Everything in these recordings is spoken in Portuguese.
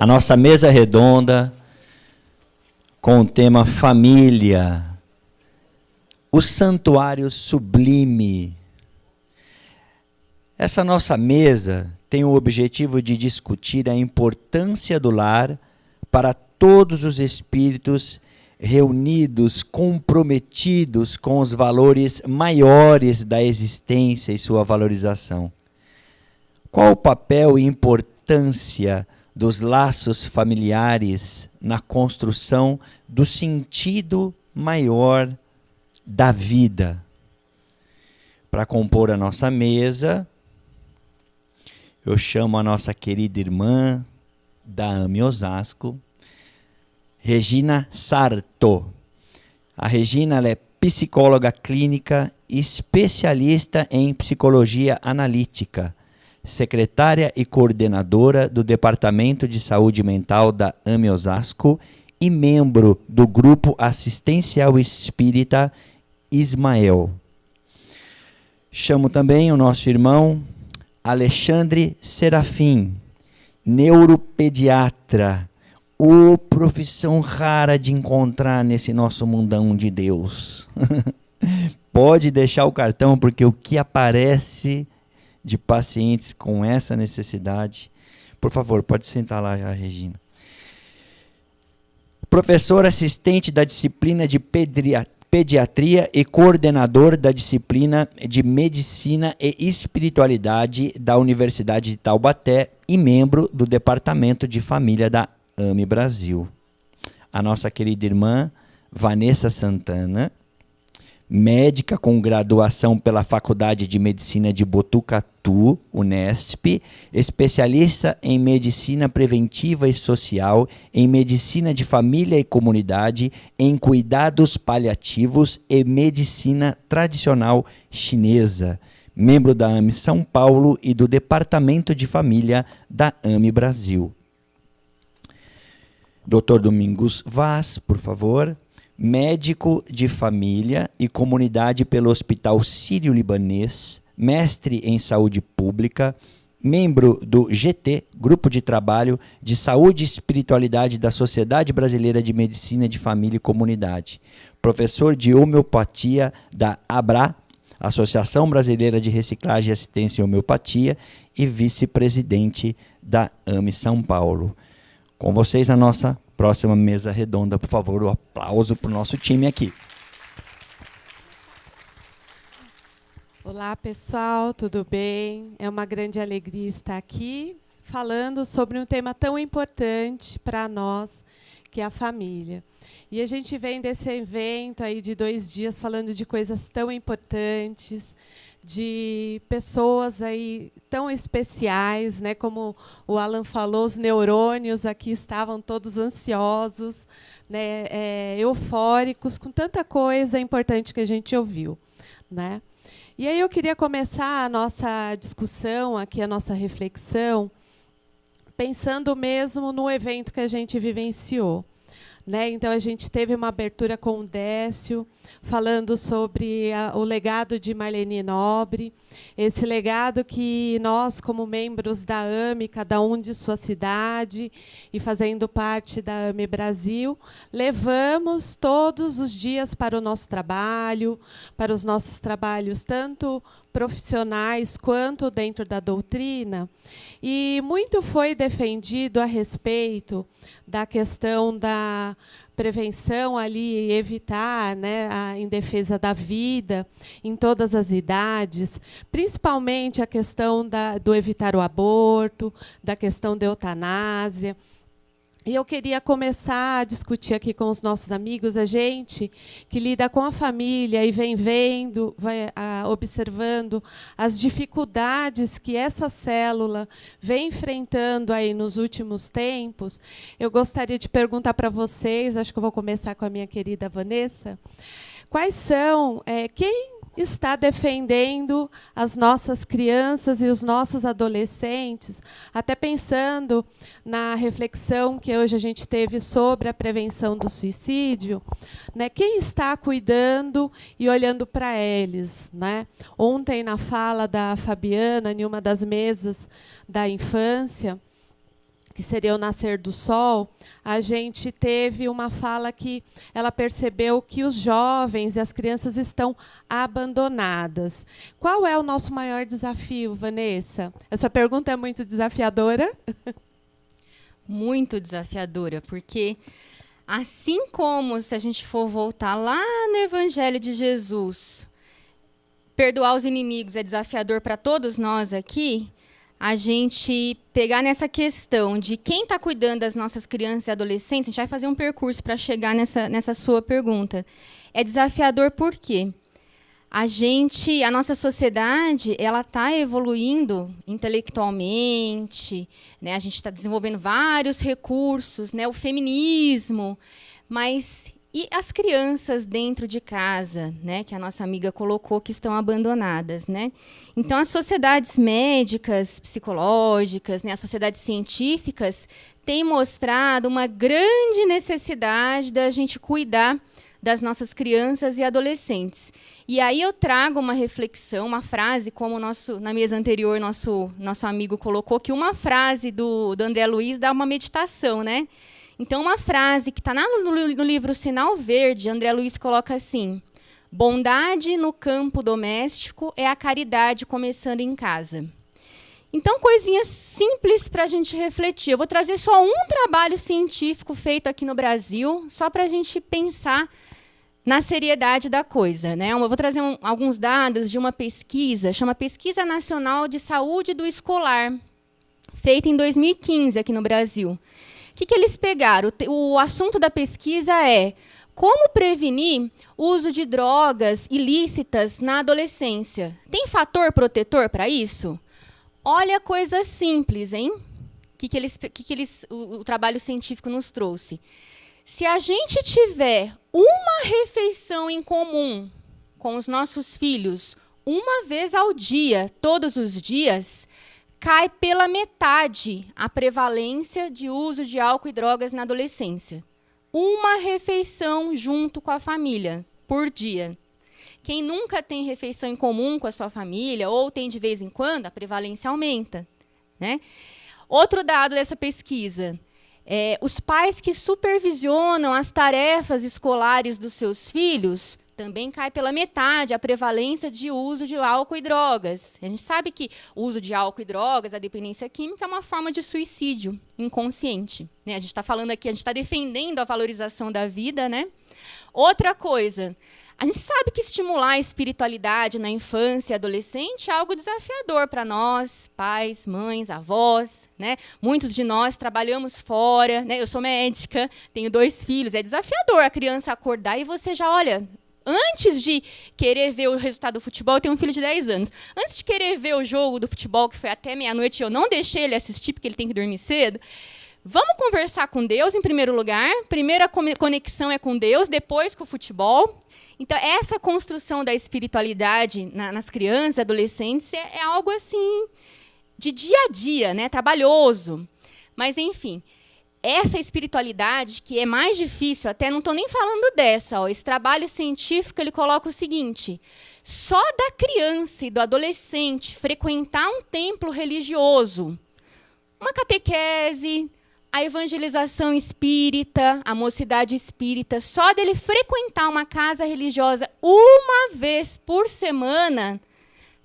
a nossa mesa redonda com o tema família, o santuário sublime. Essa nossa mesa tem o objetivo de discutir a importância do lar para todos os espíritos reunidos, comprometidos com os valores maiores da existência e sua valorização. Qual o papel e importância dos laços familiares na construção do sentido maior da vida? Para compor a nossa mesa, eu chamo a nossa querida irmã da AME Osasco, Regina Sarto. A Regina, ela é psicóloga clínica, especialista em psicologia analítica, secretária e coordenadora do Departamento de Saúde Mental da AME Osasco e membro do Grupo Assistencial Espírita Ismael. Chamo também o nosso irmão Alexandre Serafim, neuropediatra, profissão rara de encontrar nesse nosso mundão de Deus. Pode deixar o cartão, porque o que aparece de pacientes com essa necessidade... Por favor, pode sentar lá, Regina. Professor assistente da disciplina de pediatria e coordenador da disciplina de medicina e espiritualidade da Universidade de Taubaté e membro do Departamento de Família da AME Brasil. A nossa querida irmã Vanessa Santana, médica com graduação pela Faculdade de Medicina de Botucatu, Unesp, especialista em medicina preventiva e social, em medicina de família e comunidade, em cuidados paliativos e medicina tradicional chinesa, membro da AME São Paulo e do Departamento de Família da AME Brasil. Dr. Domingos Vaz, por favor, médico de família e comunidade pelo Hospital Sírio-Libanês, mestre em saúde pública, membro do GT, Grupo de Trabalho de Saúde e Espiritualidade da Sociedade Brasileira de Medicina de Família e Comunidade, professor de homeopatia da ABRA, Associação Brasileira de Reciclagem e Assistência em Homeopatia, e vice-presidente da AME São Paulo. Com vocês, a nossa próxima mesa redonda, por favor, um aplauso para o nosso time aqui. Olá, pessoal, tudo bem? É uma grande alegria estar aqui falando sobre um tema tão importante para nós, que é a família. E a gente vem desse evento aí de 2 dias falando de coisas tão importantes, de pessoas aí tão especiais, né? Como o Alan falou, os neurônios aqui estavam todos ansiosos, né? Eufóricos, com tanta coisa importante que a gente ouviu, né? E aí eu queria começar a nossa discussão aqui, a nossa reflexão, pensando mesmo no evento que a gente vivenciou. Né? Então, a gente teve uma abertura com o Décio, falando sobre o legado de Marlene Nobre, esse legado que nós, como membros da AME, cada um de sua cidade e fazendo parte da AME Brasil, levamos todos os dias para o nosso trabalho, para os nossos trabalhos tanto profissionais quanto dentro da doutrina. E muito foi defendido a respeito da questão da prevenção ali, evitar, né, em defesa da vida em todas as idades, principalmente a questão do evitar o aborto, da questão da eutanásia. E eu queria começar a discutir aqui com os nossos amigos, a gente que lida com a família e vem vendo, vai observando as dificuldades que essa célula vem enfrentando aí nos últimos tempos. Eu gostaria de perguntar para vocês, acho que eu vou começar com a minha querida Vanessa, quais são, quem está defendendo as nossas crianças e os nossos adolescentes, até pensando na reflexão que hoje a gente teve sobre a prevenção do suicídio, né? Quem está cuidando e olhando para eles, né? Ontem, na fala da Fabiana, em uma das mesas da infância, que seria o nascer do sol, a gente teve uma fala que ela percebeu que os jovens e as crianças estão abandonadas. Qual é o nosso maior desafio, Vanessa? Essa pergunta é muito desafiadora? Muito desafiadora, porque assim como se a gente for voltar lá no Evangelho de Jesus, perdoar os inimigos é desafiador para todos nós aqui, a gente pegar nessa questão de quem está cuidando das nossas crianças e adolescentes, a gente vai fazer um percurso para chegar nessa sua pergunta. É desafiador por quê? A nossa sociedade, ela está evoluindo intelectualmente, né? A gente está desenvolvendo vários recursos, né? O feminismo, mas e as crianças dentro de casa, né? Que a nossa amiga colocou que estão abandonadas, né? Então, as sociedades médicas, psicológicas, né? As sociedades científicas têm mostrado uma grande necessidade da gente cuidar das nossas crianças e adolescentes. E aí eu trago uma reflexão, uma frase, como na mesa anterior nosso amigo colocou, que uma frase do André Luiz dá uma meditação, né? Então, uma frase que está no livro Sinal Verde, André Luiz coloca assim: bondade no campo doméstico é a caridade começando em casa. Então, coisinhas simples para a gente refletir. Eu vou trazer só um trabalho científico feito aqui no Brasil, só para a gente pensar na seriedade da coisa, né? Eu vou trazer alguns dados de uma pesquisa, chama Pesquisa Nacional de Saúde do Escolar, feita em 2015 aqui no Brasil. O que eles pegaram? O assunto da pesquisa é como prevenir o uso de drogas ilícitas na adolescência. Tem fator protetor para isso? Olha, coisa simples, hein? O trabalho científico nos trouxe. Se a gente tiver uma refeição em comum com os nossos filhos, uma vez ao dia, todos os dias, cai pela metade a prevalência de uso de álcool e drogas na adolescência. Uma refeição junto com a família, por dia. Quem nunca tem refeição em comum com a sua família, ou tem de vez em quando, a prevalência aumenta, né? Outro dado dessa pesquisa, os pais que supervisionam as tarefas escolares dos seus filhos, também cai pela metade a prevalência de uso de álcool e drogas. A gente sabe que o uso de álcool e drogas, a dependência química, é uma forma de suicídio inconsciente, né? A gente está falando aqui, a gente está defendendo a valorização da vida, né? Outra coisa, a gente sabe que estimular a espiritualidade na infância e adolescente é algo desafiador para nós, pais, mães, avós, né? Muitos de nós trabalhamos fora, né? Eu sou médica, tenho 2 filhos, é desafiador a criança acordar e você já olha. Antes de querer ver o resultado do futebol, eu tenho um filho de 10 anos. Antes de querer ver o jogo do futebol, que foi até meia-noite, eu não deixei ele assistir, porque ele tem que dormir cedo. Vamos conversar com Deus, em primeiro lugar. Primeira conexão é com Deus, depois com o futebol. Então, essa construção da espiritualidade nas crianças e adolescentes é algo assim, de dia a dia, né? Trabalhoso. Mas, enfim, essa espiritualidade, que é mais difícil, até não estou nem falando dessa, ó, esse trabalho científico ele coloca o seguinte: só da criança e do adolescente frequentar um templo religioso, uma catequese, a evangelização espírita, a mocidade espírita, só dele frequentar uma casa religiosa uma vez por semana,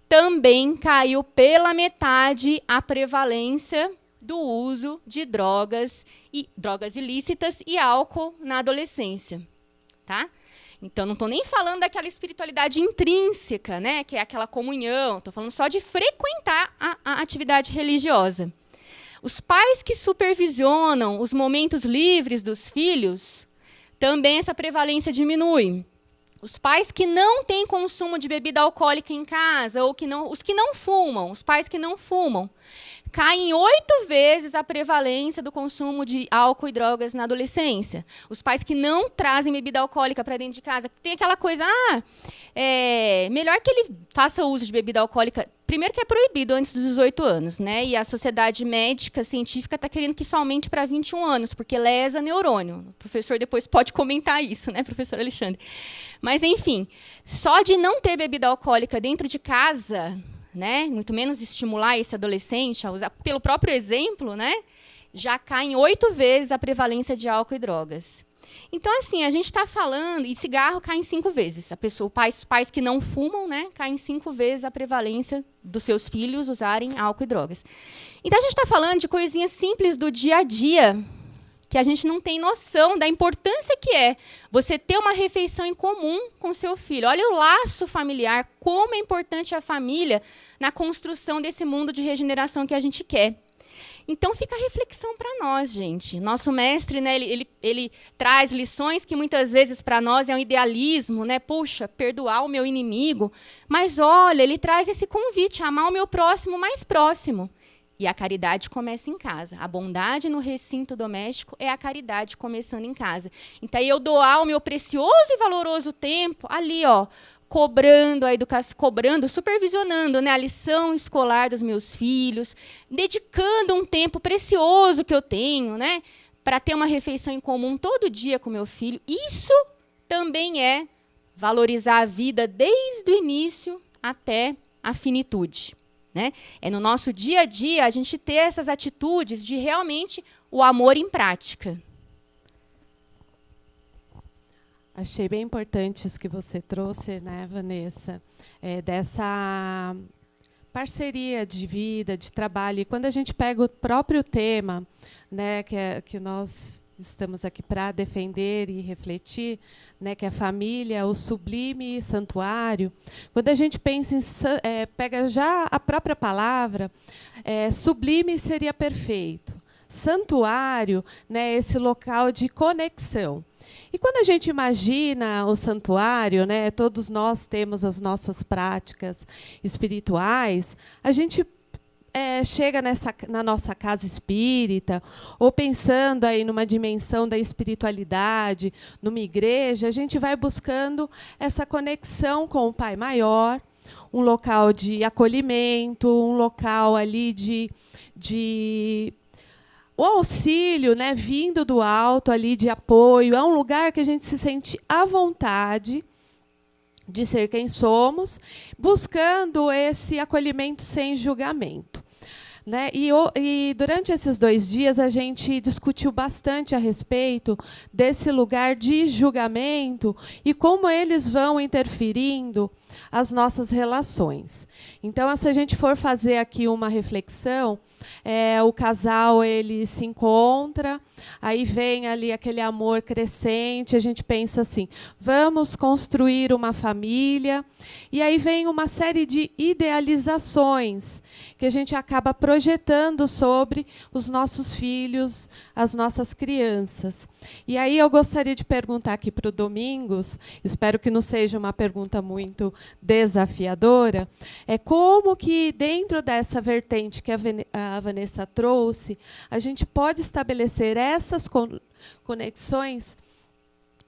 também caiu pela metade a prevalência do uso de drogas ilícitas e álcool na adolescência, tá? Então, não estou nem falando daquela espiritualidade intrínseca, né, que é aquela comunhão, estou falando só de frequentar a atividade religiosa. Os pais que supervisionam os momentos livres dos filhos, também essa prevalência diminui. Os pais que não têm consumo de bebida alcoólica em casa, ou os que não fumam, os pais que não fumam, caem 8 vezes a prevalência do consumo de álcool e drogas na adolescência. Os pais que não trazem bebida alcoólica para dentro de casa, tem aquela coisa, melhor que ele faça uso de bebida alcoólica, primeiro que é proibido antes dos 18 anos, né? E a sociedade médica, científica, está querendo que isso aumente para 21 anos, porque lesa neurônio. O professor depois pode comentar isso, né, professor Alexandre? Mas, enfim, só de não ter bebida alcoólica dentro de casa, né, muito menos estimular esse adolescente a usar, pelo próprio exemplo, né, já cai em 8 vezes a prevalência de álcool e drogas. Então, assim, a gente está falando, e cigarro cai em 5 vezes. A pessoa, pais que não fumam, né, cai em 5 vezes a prevalência dos seus filhos usarem álcool e drogas. Então, a gente está falando de coisinhas simples do dia a dia, que a gente não tem noção da importância que é você ter uma refeição em comum com seu filho. Olha o laço familiar, como é importante a família na construção desse mundo de regeneração que a gente quer. Então, fica a reflexão para nós, gente. Nosso mestre, né, ele traz lições que muitas vezes para nós é um idealismo, né? Puxa, perdoar o meu inimigo. Mas, olha, ele traz esse convite, amar o meu próximo mais próximo. E a caridade começa em casa. A bondade no recinto doméstico é a caridade começando em casa. Então, eu doar o meu precioso e valoroso tempo ali, ó, cobrando a educação, supervisionando, né, a lição escolar dos meus filhos, dedicando um tempo precioso que eu tenho, né, para ter uma refeição em comum todo dia com meu filho. Isso também é valorizar a vida desde o início até a finitude, né? É no nosso dia a dia a gente ter essas atitudes de realmente o amor em prática. Achei bem importante isso que você trouxe, né, Vanessa, dessa parceria de vida, de trabalho. E quando a gente pega o próprio tema, né, que nós estamos aqui para defender e refletir, né, que é a família, o sublime santuário, quando a gente pensa em pega já a própria palavra, sublime seria perfeito. Santuário, né, esse local de conexão. E quando a gente imagina o santuário, né, todos nós temos as nossas práticas espirituais, a gente chega na nossa casa espírita, ou pensando aí numa dimensão da espiritualidade, numa igreja, a gente vai buscando essa conexão com o Pai Maior, um local de acolhimento, um local ali de o auxílio, né, vindo do alto ali de apoio. É um lugar que a gente se sente à vontade de ser quem somos, buscando esse acolhimento sem julgamento, né? E durante esses 2 dias a gente discutiu bastante a respeito desse lugar de julgamento e como eles vão interferindo as nossas relações. Então, se a gente for fazer aqui uma reflexão, o casal ele se encontra, aí vem ali aquele amor crescente, a gente pensa assim, vamos construir uma família, e aí vem uma série de idealizações que a gente acaba projetando sobre os nossos filhos, as nossas crianças. E aí eu gostaria de perguntar aqui para o Domingos, espero que não seja uma pergunta muito desafiadora, como que dentro dessa vertente que a Vanessa trouxe, a gente pode estabelecer essas conexões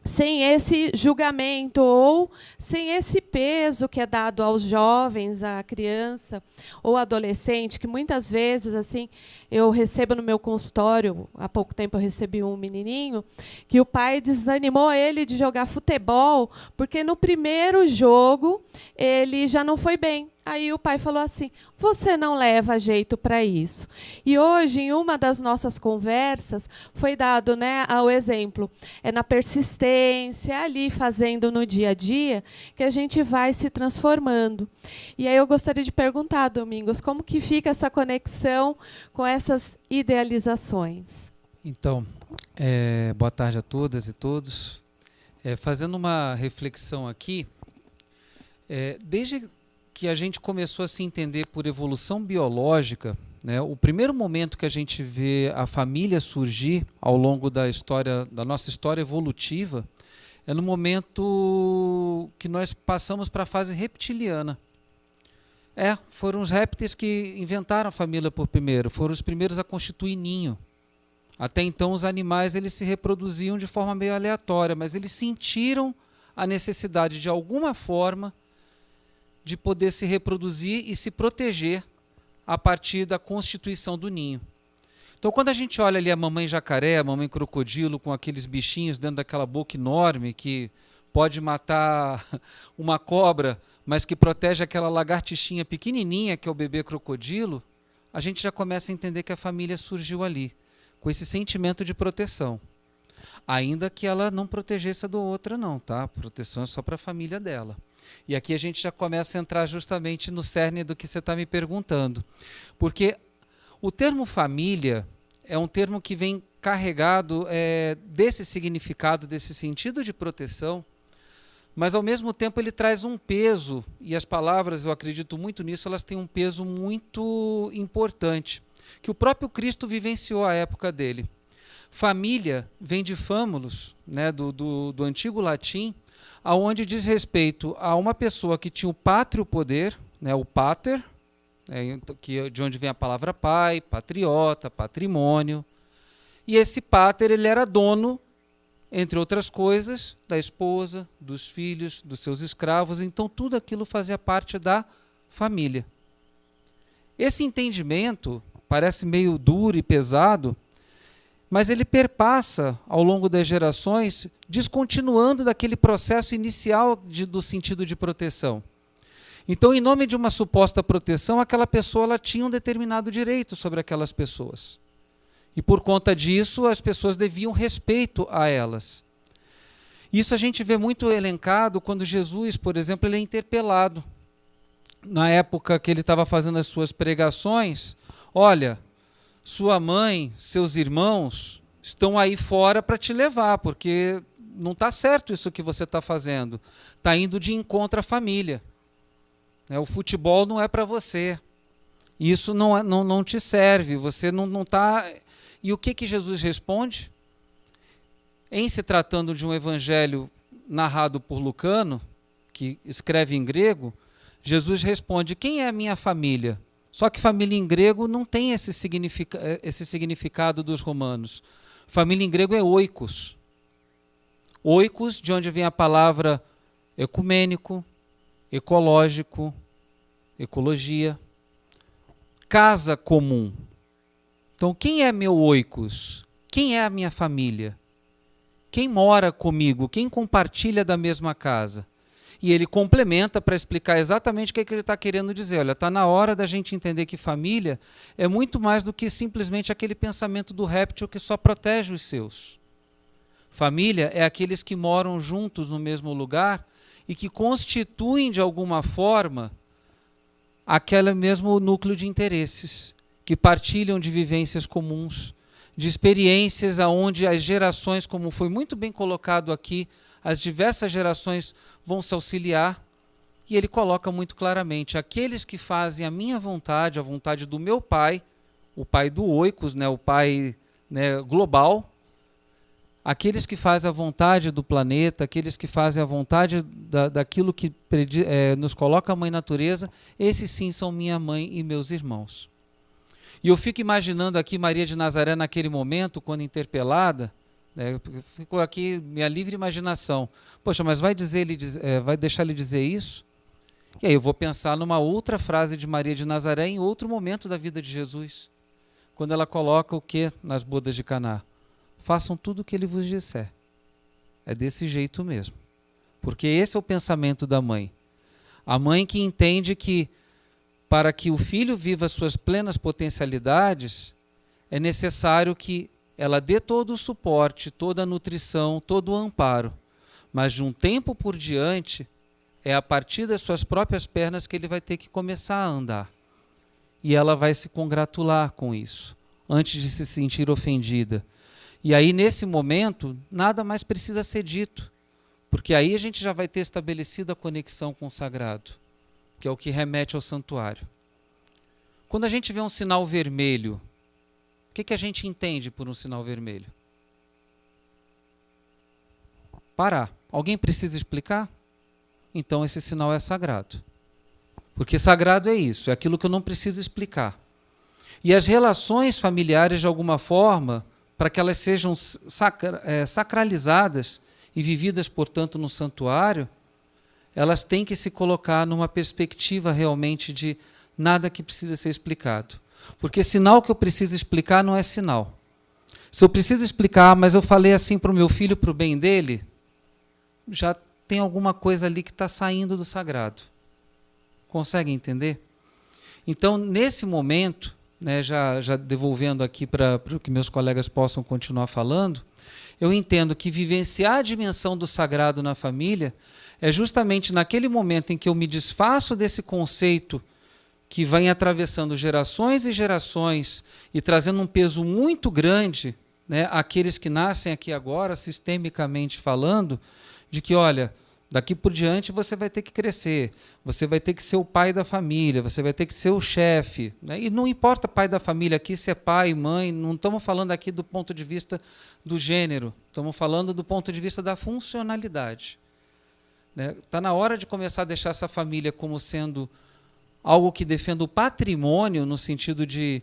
sem esse julgamento ou sem esse peso que é dado aos jovens, à criança ou adolescente, que muitas vezes assim eu recebo no meu consultório, há pouco tempo eu recebi um menininho, que o pai desanimou ele de jogar futebol, porque no primeiro jogo ele já não foi bem. Aí o pai falou assim, você não leva jeito para isso. E hoje, em uma das nossas conversas, foi dado, né, o exemplo. É na persistência, ali fazendo no dia a dia, que a gente vai se transformando. E aí eu gostaria de perguntar, Domingos, como que fica essa conexão com essas idealizações? Então, boa tarde a todas e todos. Fazendo uma reflexão aqui, desde que a gente começou a se entender por evolução biológica, né, o primeiro momento que a gente vê a família surgir ao longo da nossa história evolutiva, é no momento que nós passamos para a fase reptiliana. Foram os répteis que inventaram a família por primeiro, foram os primeiros a constituir ninho. Até então os animais eles se reproduziam de forma meio aleatória, mas eles sentiram a necessidade de alguma forma de poder se reproduzir e se proteger a partir da constituição do ninho. Então, quando a gente olha ali a mamãe jacaré, a mamãe crocodilo, com aqueles bichinhos dentro daquela boca enorme que pode matar uma cobra, mas que protege aquela lagartixinha pequenininha que é o bebê crocodilo, a gente já começa a entender que a família surgiu ali. com esse sentimento de proteção. Ainda que ela não protegesse a do outra não, tá? A proteção é só para a família dela. E aqui a gente já começa a entrar justamente no cerne do que você está me perguntando. Porque o termo família é um termo que vem carregado desse significado, desse sentido de proteção, mas ao mesmo tempo ele traz um peso, e as palavras, eu acredito muito nisso, elas têm um peso muito importante, que o próprio Cristo vivenciou à época dele. Família vem de famulus, né, do antigo latim, aonde diz respeito a uma pessoa que tinha o pátrio poder, né, o pater, de onde vem a palavra pai, patriota, patrimônio. E esse pater, ele era dono, entre outras coisas, da esposa, dos filhos, dos seus escravos. Então tudo aquilo fazia parte da família. Esse entendimento parece meio duro e pesado, mas ele perpassa ao longo das gerações, descontinuando daquele processo inicial do sentido de proteção. Então, em nome de uma suposta proteção, aquela pessoa ela tinha um determinado direito sobre aquelas pessoas. E por conta disso, as pessoas deviam respeito a elas. Isso a gente vê muito elencado quando Jesus, por exemplo, ele é interpelado. Na época que ele estava fazendo as suas pregações, olha, sua mãe, seus irmãos estão aí fora para te levar, porque não está certo isso que você está fazendo. Está indo de encontro à família. O futebol não é para você. Isso não te serve. Você não está... E o que Jesus responde? Em se tratando de um evangelho narrado por Lucano, que escreve em grego, Jesus responde, quem é a minha família? Só que família em grego não tem esse significado dos romanos. Família em grego é oikos. Oikos, de onde vem a palavra ecumênico, ecológico, ecologia, casa comum. Então, quem é meu oikos? Quem é a minha família? Quem mora comigo? Quem compartilha da mesma casa? E ele complementa para explicar exatamente o que ele está querendo dizer. Olha, está na hora da gente entender que família é muito mais do que simplesmente aquele pensamento do réptil que só protege os seus. Família é aqueles que moram juntos no mesmo lugar e que constituem, de alguma forma, aquele mesmo núcleo de interesses, que partilham de vivências comuns, de experiências aonde as gerações, como foi muito bem colocado aqui, as diversas gerações vão se auxiliar, e ele coloca muito claramente, aqueles que fazem a minha vontade, a vontade do meu pai, o pai do oikos, né, o pai, né, global, aqueles que fazem a vontade do planeta, aqueles que fazem a vontade daquilo que nos coloca a mãe natureza, esses sim são minha mãe e meus irmãos. E eu fico imaginando aqui Maria de Nazaré naquele momento, quando interpelada, ficou aqui minha livre imaginação. Poxa, mas vai deixar ele dizer isso? E aí eu vou pensar numa outra frase de Maria de Nazaré em outro momento da vida de Jesus, quando ela coloca o que nas bodas de Caná? Façam tudo o que ele vos disser. É desse jeito mesmo. Porque esse é o pensamento da mãe. A mãe que entende que para que o filho viva suas plenas potencialidades, é necessário que ela dê todo o suporte, toda a nutrição, todo o amparo. Mas de um tempo por diante, é a partir das suas próprias pernas que ele vai ter que começar a andar. E ela vai se congratular com isso, antes de se sentir ofendida. E aí, nesse momento, nada mais precisa ser dito, porque aí a gente já vai ter estabelecido a conexão com o sagrado, que é o que remete ao santuário. Quando a gente vê um sinal vermelho, o que a gente entende por um sinal vermelho? Parar. Alguém precisa explicar? Então esse sinal é sagrado. Porque sagrado é isso, é aquilo que eu não preciso explicar. E as relações familiares, de alguma forma, para que elas sejam sacralizadas e vividas, portanto, no santuário, elas têm que se colocar numa perspectiva realmente de nada que precisa ser explicado. Porque sinal que eu preciso explicar não é sinal. Se eu preciso explicar, mas eu falei assim para o meu filho, para o bem dele, já tem alguma coisa ali que está saindo do sagrado. Consegue entender? Então, nesse momento, né, já devolvendo aqui para que meus colegas possam continuar falando, eu entendo que vivenciar a dimensão do sagrado na família é justamente naquele momento em que eu me desfaço desse conceito que vem atravessando gerações e gerações e trazendo um peso muito grande, né, àqueles que nascem aqui agora, sistemicamente falando, de que, olha, daqui por diante você vai ter que crescer, você vai ter que ser o pai da família, você vai ter que ser o chefe, né? E não importa pai da família aqui, se é pai, mãe, não estamos falando aqui do ponto de vista do gênero, estamos falando do ponto de vista da funcionalidade. Está na hora de começar a deixar essa família como sendo algo que defenda o patrimônio, no sentido de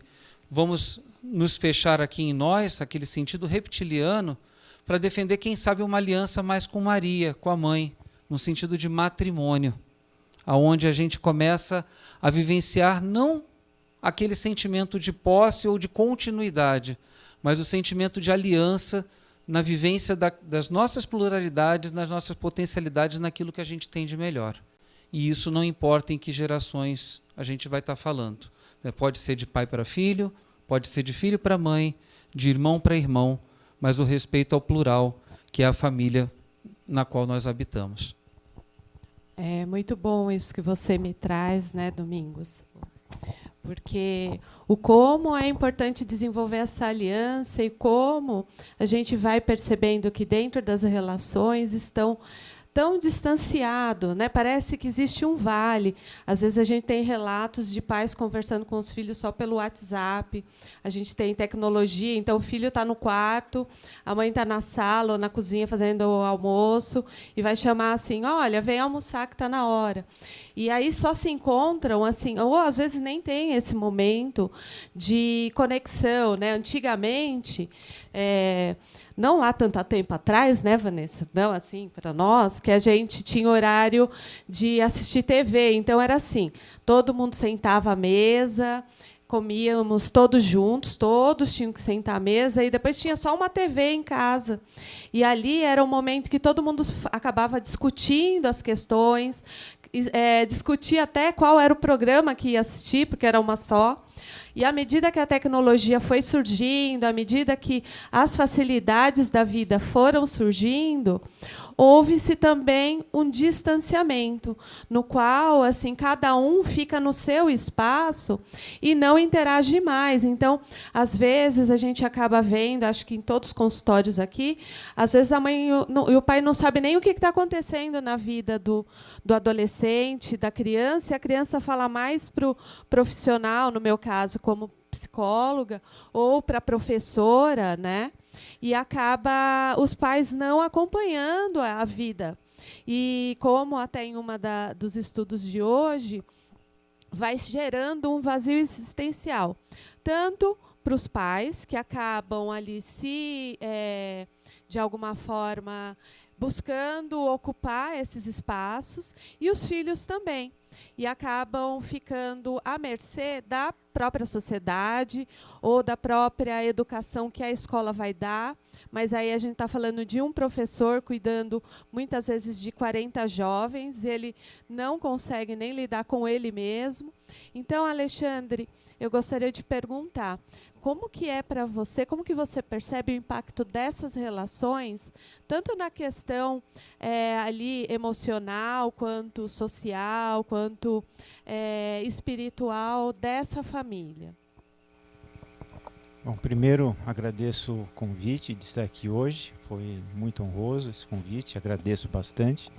vamos nos fechar aqui em nós, aquele sentido reptiliano, para defender, quem sabe, uma aliança mais com Maria, com a mãe, no sentido de matrimônio, aonde a gente começa a vivenciar não aquele sentimento de posse ou de continuidade, mas o sentimento de aliança na vivência das nossas pluralidades, nas nossas potencialidades, naquilo que a gente tem de melhor. E isso não importa em que gerações a gente vai estar falando. Pode ser de pai para filho, pode ser de filho para mãe, de irmão para irmão, mas o respeito ao plural, que é a família na qual nós habitamos. É muito bom isso que você me traz, né, Domingos? Porque o como é importante desenvolver essa aliança e como a gente vai percebendo que dentro das relações estão tão distanciado, né? Parece que existe um vale. Às vezes a gente tem relatos de pais conversando com os filhos só pelo WhatsApp. A gente tem tecnologia, então o filho está no quarto, a mãe está na sala ou na cozinha fazendo o almoço e vai chamar assim: olha, vem almoçar que está na hora. E aí só se encontram assim, ou às vezes nem tem esse momento de conexão, né? Antigamente, não lá tanto tempo atrás, né, Vanessa? Não, assim, para nós, que a gente tinha horário de assistir TV. Então, era assim, todo mundo sentava à mesa, comíamos todos juntos, todos tinham que sentar à mesa, e depois tinha só uma TV em casa. E ali era um momento que todo mundo acabava discutindo as questões, discutia até qual era o programa que ia assistir, porque era uma só. E à medida que a tecnologia foi surgindo, à medida que as facilidades da vida foram surgindo, houve-se também um distanciamento, no qual assim cada um fica no seu espaço e não interage mais. Então, às vezes, a gente acaba vendo, acho que em todos os consultórios aqui, às vezes a mãe e o pai não sabem nem o que está acontecendo na vida do adolescente, da criança, e a criança fala mais para o profissional, no meu caso, como psicóloga, ou para a professora, né? E acaba os pais não acompanhando a vida. E como até em uma dos estudos de hoje, vai gerando um vazio existencial. Tanto para os pais, que acabam ali de alguma forma, buscando ocupar esses espaços, e os filhos também. E acabam ficando à mercê da própria sociedade ou da própria educação que a escola vai dar. Mas aí a gente está falando de um professor cuidando muitas vezes de 40 jovens, e ele não consegue nem lidar com ele mesmo. Então, Alexandre, eu gostaria de perguntar, como que é para você, como que você percebe o impacto dessas relações, tanto na questão ali emocional, quanto social, quanto espiritual dessa família? Bom, primeiro agradeço o convite de estar aqui hoje, foi muito honroso esse convite, agradeço bastante.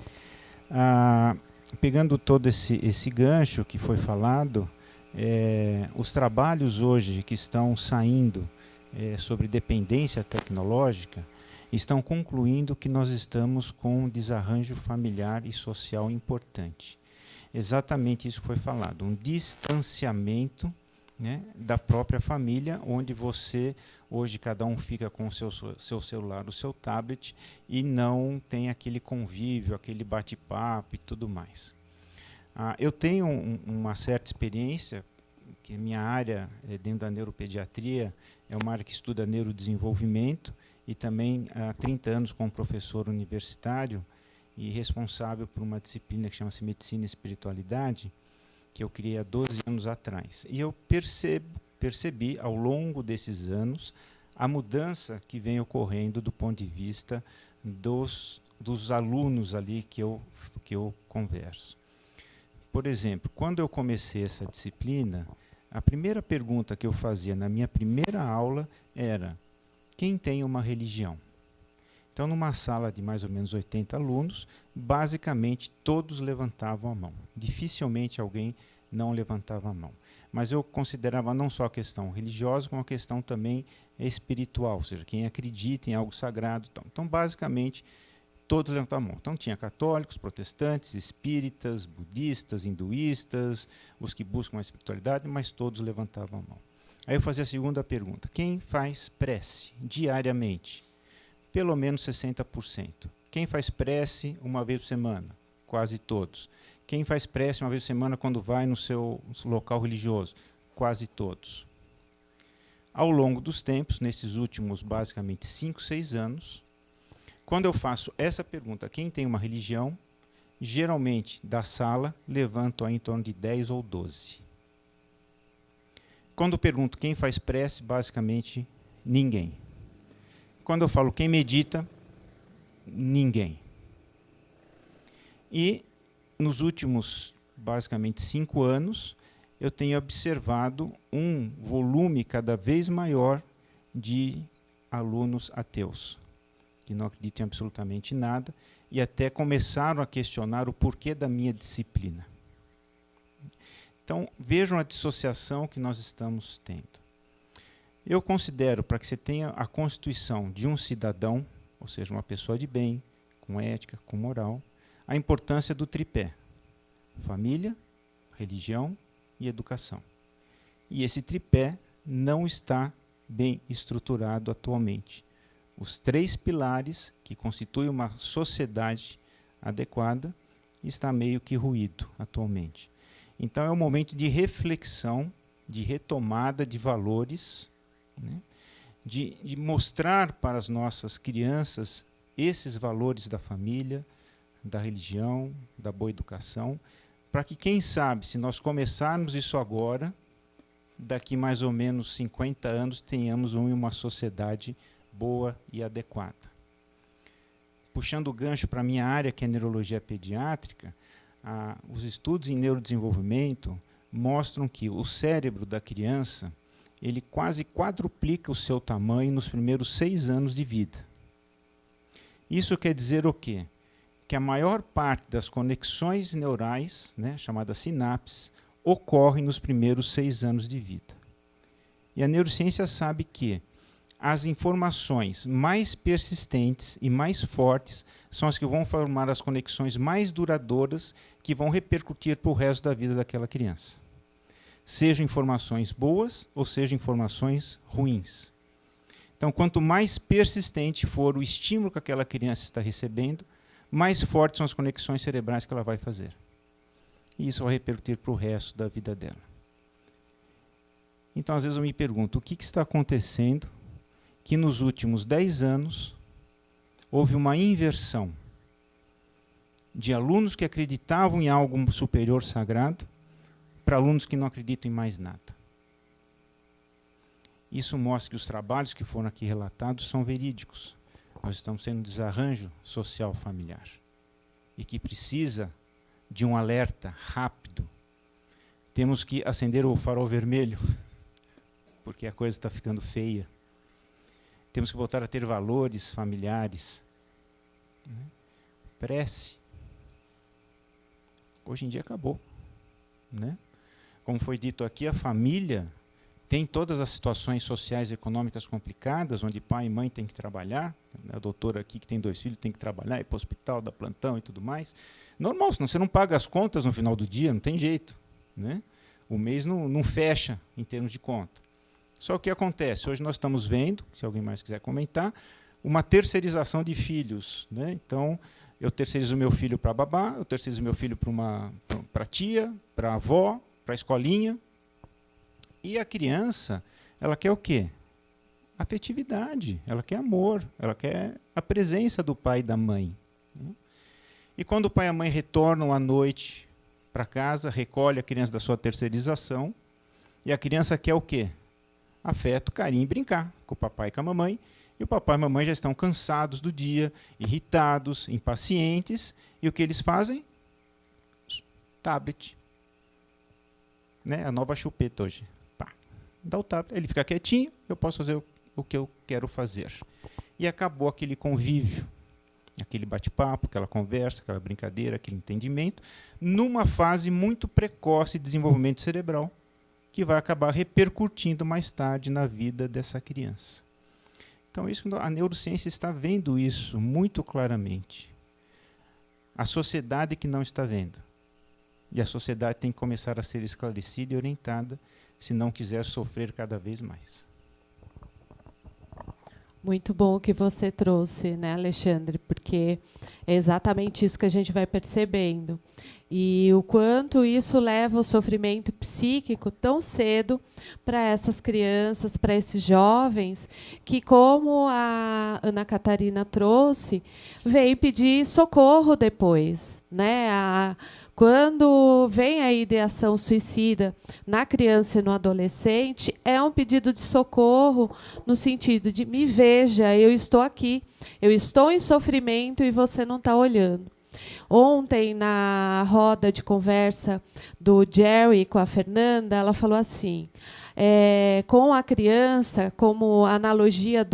Pegando todo esse gancho que foi falado, os trabalhos hoje que estão saindo sobre dependência tecnológica estão concluindo que nós estamos com um desarranjo familiar e social importante. Exatamente isso que foi falado, um distanciamento, né, da própria família, onde você, hoje cada um fica com o seu celular, o seu tablet, e não tem aquele convívio, aquele bate-papo e tudo mais. Eu tenho uma certa experiência, que minha área dentro da neuropediatria é uma área que estuda neurodesenvolvimento, e também há 30 anos como professor universitário e responsável por uma disciplina que chama-se Medicina e Espiritualidade, que eu criei há 12 anos atrás. E eu percebo percebi, ao longo desses anos, a mudança que vem ocorrendo do ponto de vista dos alunos ali que eu converso. Por exemplo, quando eu comecei essa disciplina, a primeira pergunta que eu fazia na minha primeira aula era: quem tem uma religião? Então, numa sala de mais ou menos 80 alunos, basicamente todos levantavam a mão. Dificilmente alguém não levantava a mão. Mas eu considerava não só a questão religiosa, como a questão também espiritual, ou seja, quem acredita em algo sagrado. Então, basicamente, todos levantavam a mão. Então, tinha católicos, protestantes, espíritas, budistas, hinduístas, os que buscam a espiritualidade, mas todos levantavam a mão. Aí eu fazia a segunda pergunta: quem faz prece diariamente? Pelo menos 60%. Quem faz prece uma vez por semana? Quase todos. Quem faz prece uma vez por semana quando vai no seu local religioso? Quase todos. Ao longo dos tempos, nesses últimos basicamente 5, 6 anos, quando eu faço essa pergunta, quem tem uma religião, geralmente da sala levantam em torno de 10 ou 12. Quando eu pergunto quem faz prece, basicamente ninguém. Quando eu falo quem medita, ninguém. E nos últimos, basicamente, 5 anos, eu tenho observado um volume cada vez maior de alunos ateus, que não acreditam em absolutamente nada, e até começaram a questionar o porquê da minha disciplina. Então, vejam a dissociação que nós estamos tendo. Eu considero, para que você tenha a constituição de um cidadão, ou seja, uma pessoa de bem, com ética, com moral, a importância do tripé: família, religião e educação. E esse tripé não está bem estruturado atualmente. Os 3 pilares que constituem uma sociedade adequada está meio que ruído atualmente. Então é um momento de reflexão, de retomada de valores, né? de mostrar para as nossas crianças esses valores da família, da religião, da boa educação, para que, quem sabe, se nós começarmos isso agora, daqui mais ou menos 50 anos, tenhamos uma sociedade boa e adequada. Puxando o gancho para a minha área, que é neurologia pediátrica, os estudos em neurodesenvolvimento mostram que o cérebro da criança, ele quase quadruplica o seu tamanho nos primeiros 6 anos de vida. Isso quer dizer o quê? Que a maior parte das conexões neurais, né, chamadas sinapses, ocorrem nos primeiros 6 anos de vida. E a neurociência sabe que as informações mais persistentes e mais fortes são as que vão formar as conexões mais duradouras que vão repercutir para o resto da vida daquela criança. Sejam informações boas ou sejam informações ruins. Então, quanto mais persistente for o estímulo que aquela criança está recebendo, mais fortes são as conexões cerebrais que ela vai fazer. E isso vai repercutir para o resto da vida dela. Então, às vezes eu me pergunto, o que está acontecendo que nos últimos 10 anos houve uma inversão de alunos que acreditavam em algo superior sagrado para alunos que não acreditam em mais nada. Isso mostra que os trabalhos que foram aqui relatados são verídicos. Nós estamos tendo um desarranjo social familiar e que precisa de um alerta rápido. Temos que acender o farol vermelho, porque a coisa está ficando feia. Temos que voltar a ter valores familiares. Né? Prece. Hoje em dia acabou. Né? Como foi dito aqui, a família tem todas as situações sociais e econômicas complicadas, onde pai e mãe têm que trabalhar. A doutora aqui, que tem 2 filhos, tem que trabalhar, ir para o hospital, dar plantão e tudo mais. Normal, senão você não paga as contas no final do dia, não tem jeito. Né? O mês não fecha em termos de conta. Só que o que acontece? Hoje nós estamos vendo, se alguém mais quiser comentar, uma terceirização de filhos. Né? Então, eu terceirizo meu filho para a babá, eu terceirizo meu filho para a tia, para a avó, para a escolinha. E a criança, ela quer o quê? Afetividade, ela quer amor, ela quer a presença do pai e da mãe. Né? E quando o pai e a mãe retornam à noite para casa, recolhe a criança da sua terceirização, e a criança quer o quê? afeto, carinho e brincar com o papai e com a mamãe. E o papai e a mamãe já estão cansados do dia, irritados, impacientes. E o que eles fazem? Tablet. Né? A nova chupeta hoje. Pá, dá o tablet. Ele fica quietinho, eu posso fazer o que eu quero fazer. E acabou aquele convívio, aquele bate-papo, aquela conversa, aquela brincadeira, aquele entendimento, numa fase muito precoce de desenvolvimento cerebral, que vai acabar repercutindo mais tarde na vida dessa criança. Então, a neurociência está vendo isso muito claramente. A sociedade que não está vendo. E a sociedade tem que começar a ser esclarecida e orientada, se não quiser sofrer cada vez mais. Muito bom o que você trouxe, né, Alexandre? Porque é exatamente isso que a gente vai percebendo. E o quanto isso leva ao sofrimento psíquico tão cedo para essas crianças, para esses jovens, que, como a Ana Catarina trouxe, veio pedir socorro depois, né? Quando vem a ideação suicida na criança e no adolescente, é um pedido de socorro no sentido de: me veja, eu estou aqui, eu estou em sofrimento e você não está olhando. Ontem, na roda de conversa do Jerry com a Fernanda, ela falou assim, com a criança, como analogia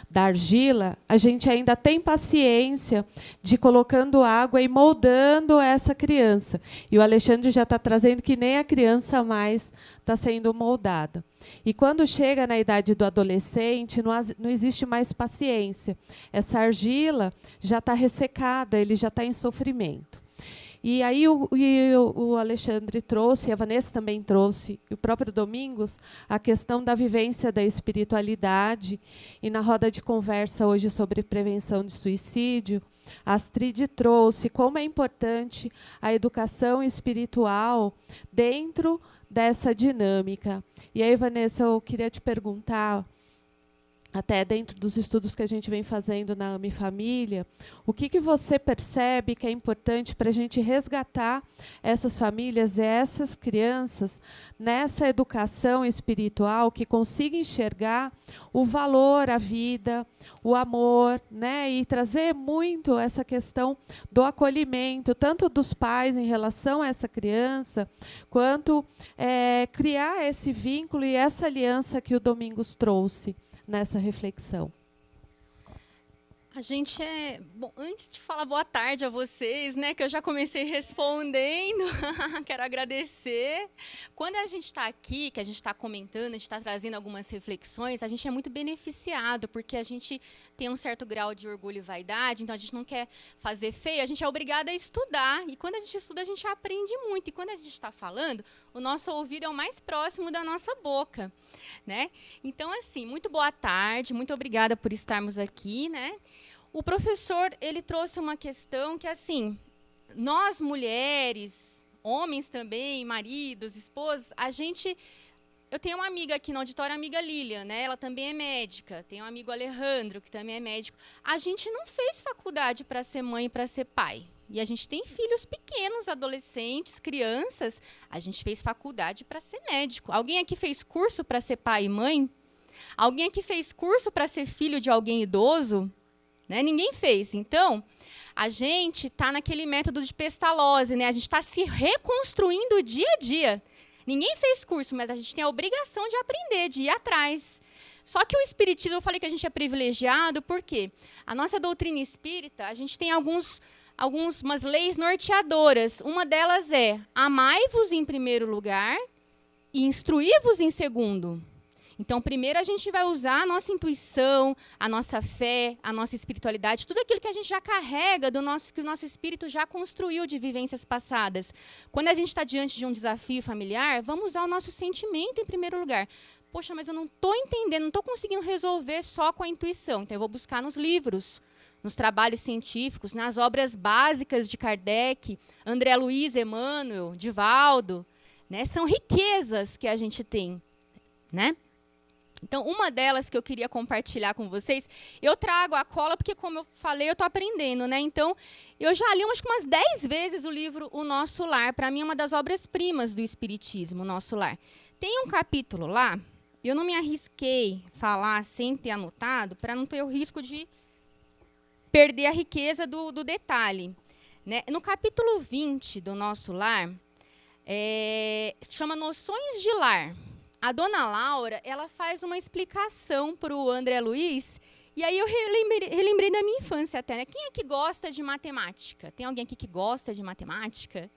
da argila, a gente ainda tem paciência de ir colocando água e moldando essa criança. E o Alexandre já está trazendo que nem a criança mais está sendo moldada. E quando chega na idade do adolescente, não existe mais paciência. Essa argila já está ressecada, ele já está em sofrimento. E aí o Alexandre trouxe, a Vanessa também trouxe, e o próprio Domingos, a questão da vivência da espiritualidade. E na roda de conversa hoje sobre prevenção de suicídio, a Astrid trouxe como é importante a educação espiritual dentro dessa dinâmica. E aí, Vanessa, eu queria te perguntar, até dentro dos estudos que a gente vem fazendo na AME Família, o que você percebe que é importante para a gente resgatar essas famílias e essas crianças nessa educação espiritual que consiga enxergar o valor à vida, o amor, né? E trazer muito essa questão do acolhimento, tanto dos pais em relação a essa criança, quanto criar esse vínculo e essa aliança que o Domingos trouxe nessa reflexão. A gente bom, antes de falar boa tarde a vocês, né, que eu já comecei respondendo, quero agradecer. Quando a gente está aqui, que a gente está comentando, a gente está trazendo algumas reflexões, a gente é muito beneficiado, porque a gente tem um certo grau de orgulho e vaidade, então a gente não quer fazer feio, a gente é obrigado a estudar, e quando a gente estuda, a gente aprende muito, e quando a gente está falando, o nosso ouvido é o mais próximo da nossa boca, né? Então, assim, muito boa tarde, muito obrigada por estarmos aqui, né? O professor, ele trouxe uma questão que, assim, nós mulheres, homens também, maridos, esposas, eu tenho uma amiga aqui no auditório, a amiga Lilian, né? Ela também é médica, tem um amigo Alejandro, que também é médico. A gente não fez faculdade para ser mãe e para ser pai. E a gente tem filhos pequenos, adolescentes, crianças, a gente fez faculdade para ser médico. Alguém aqui fez curso para ser pai e mãe? Alguém aqui fez curso para ser filho de alguém idoso? Né? Ninguém fez. Então, a gente está naquele método de Pestalozzi, né? A gente está se reconstruindo dia a dia. Ninguém fez curso, mas a gente tem a obrigação de aprender, de ir atrás. Só que o espiritismo, eu falei que a gente é privilegiado, porque a nossa doutrina espírita, a gente tem algumas leis norteadoras. Uma delas é: amai-vos em primeiro lugar e instruí-vos em segundo. Então, primeiro a gente vai usar a nossa intuição, a nossa fé, a nossa espiritualidade, tudo aquilo que a gente já carrega, que o nosso espírito já construiu de vivências passadas. Quando a gente está diante de um desafio familiar, vamos usar o nosso sentimento em primeiro lugar. Poxa, mas eu não estou entendendo, não estou conseguindo resolver só com a intuição. Então, eu vou buscar nos livros, nos trabalhos científicos, nas obras básicas de Kardec, André Luiz, Emmanuel, Divaldo. Né? São riquezas que a gente tem, né? Então, uma delas que eu queria compartilhar com vocês, eu trago a cola porque, como eu falei, eu estou aprendendo, né? Então, eu já li umas 10 vezes o livro O Nosso Lar. Para mim, é uma das obras-primas do Espiritismo, O Nosso Lar. Tem um capítulo lá, eu não me arrisquei falar sem ter anotado, para não ter o risco de perder a riqueza do detalhe. Né? No capítulo 20 do Nosso Lar, chama Noções de Lar. A dona Laura, ela faz uma explicação para o André Luiz, e aí eu relembrei da minha infância até. Né? Quem é que gosta de matemática? Tem alguém aqui que gosta de matemática?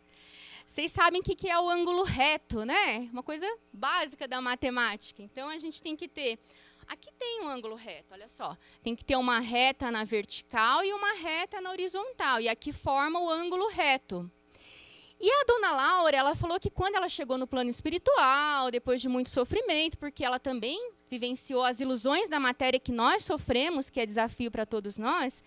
Vocês sabem o que é o ângulo reto, né? Uma coisa básica da matemática. Então, a gente tem que ter... Aqui tem um ângulo reto, olha só. Tem que ter uma reta na vertical e uma reta na horizontal. E aqui forma o ângulo reto. E a dona Laura, ela falou que quando ela chegou no plano espiritual, depois de muito sofrimento, porque ela também vivenciou as ilusões da matéria que nós sofremos, que é desafio para todos nós,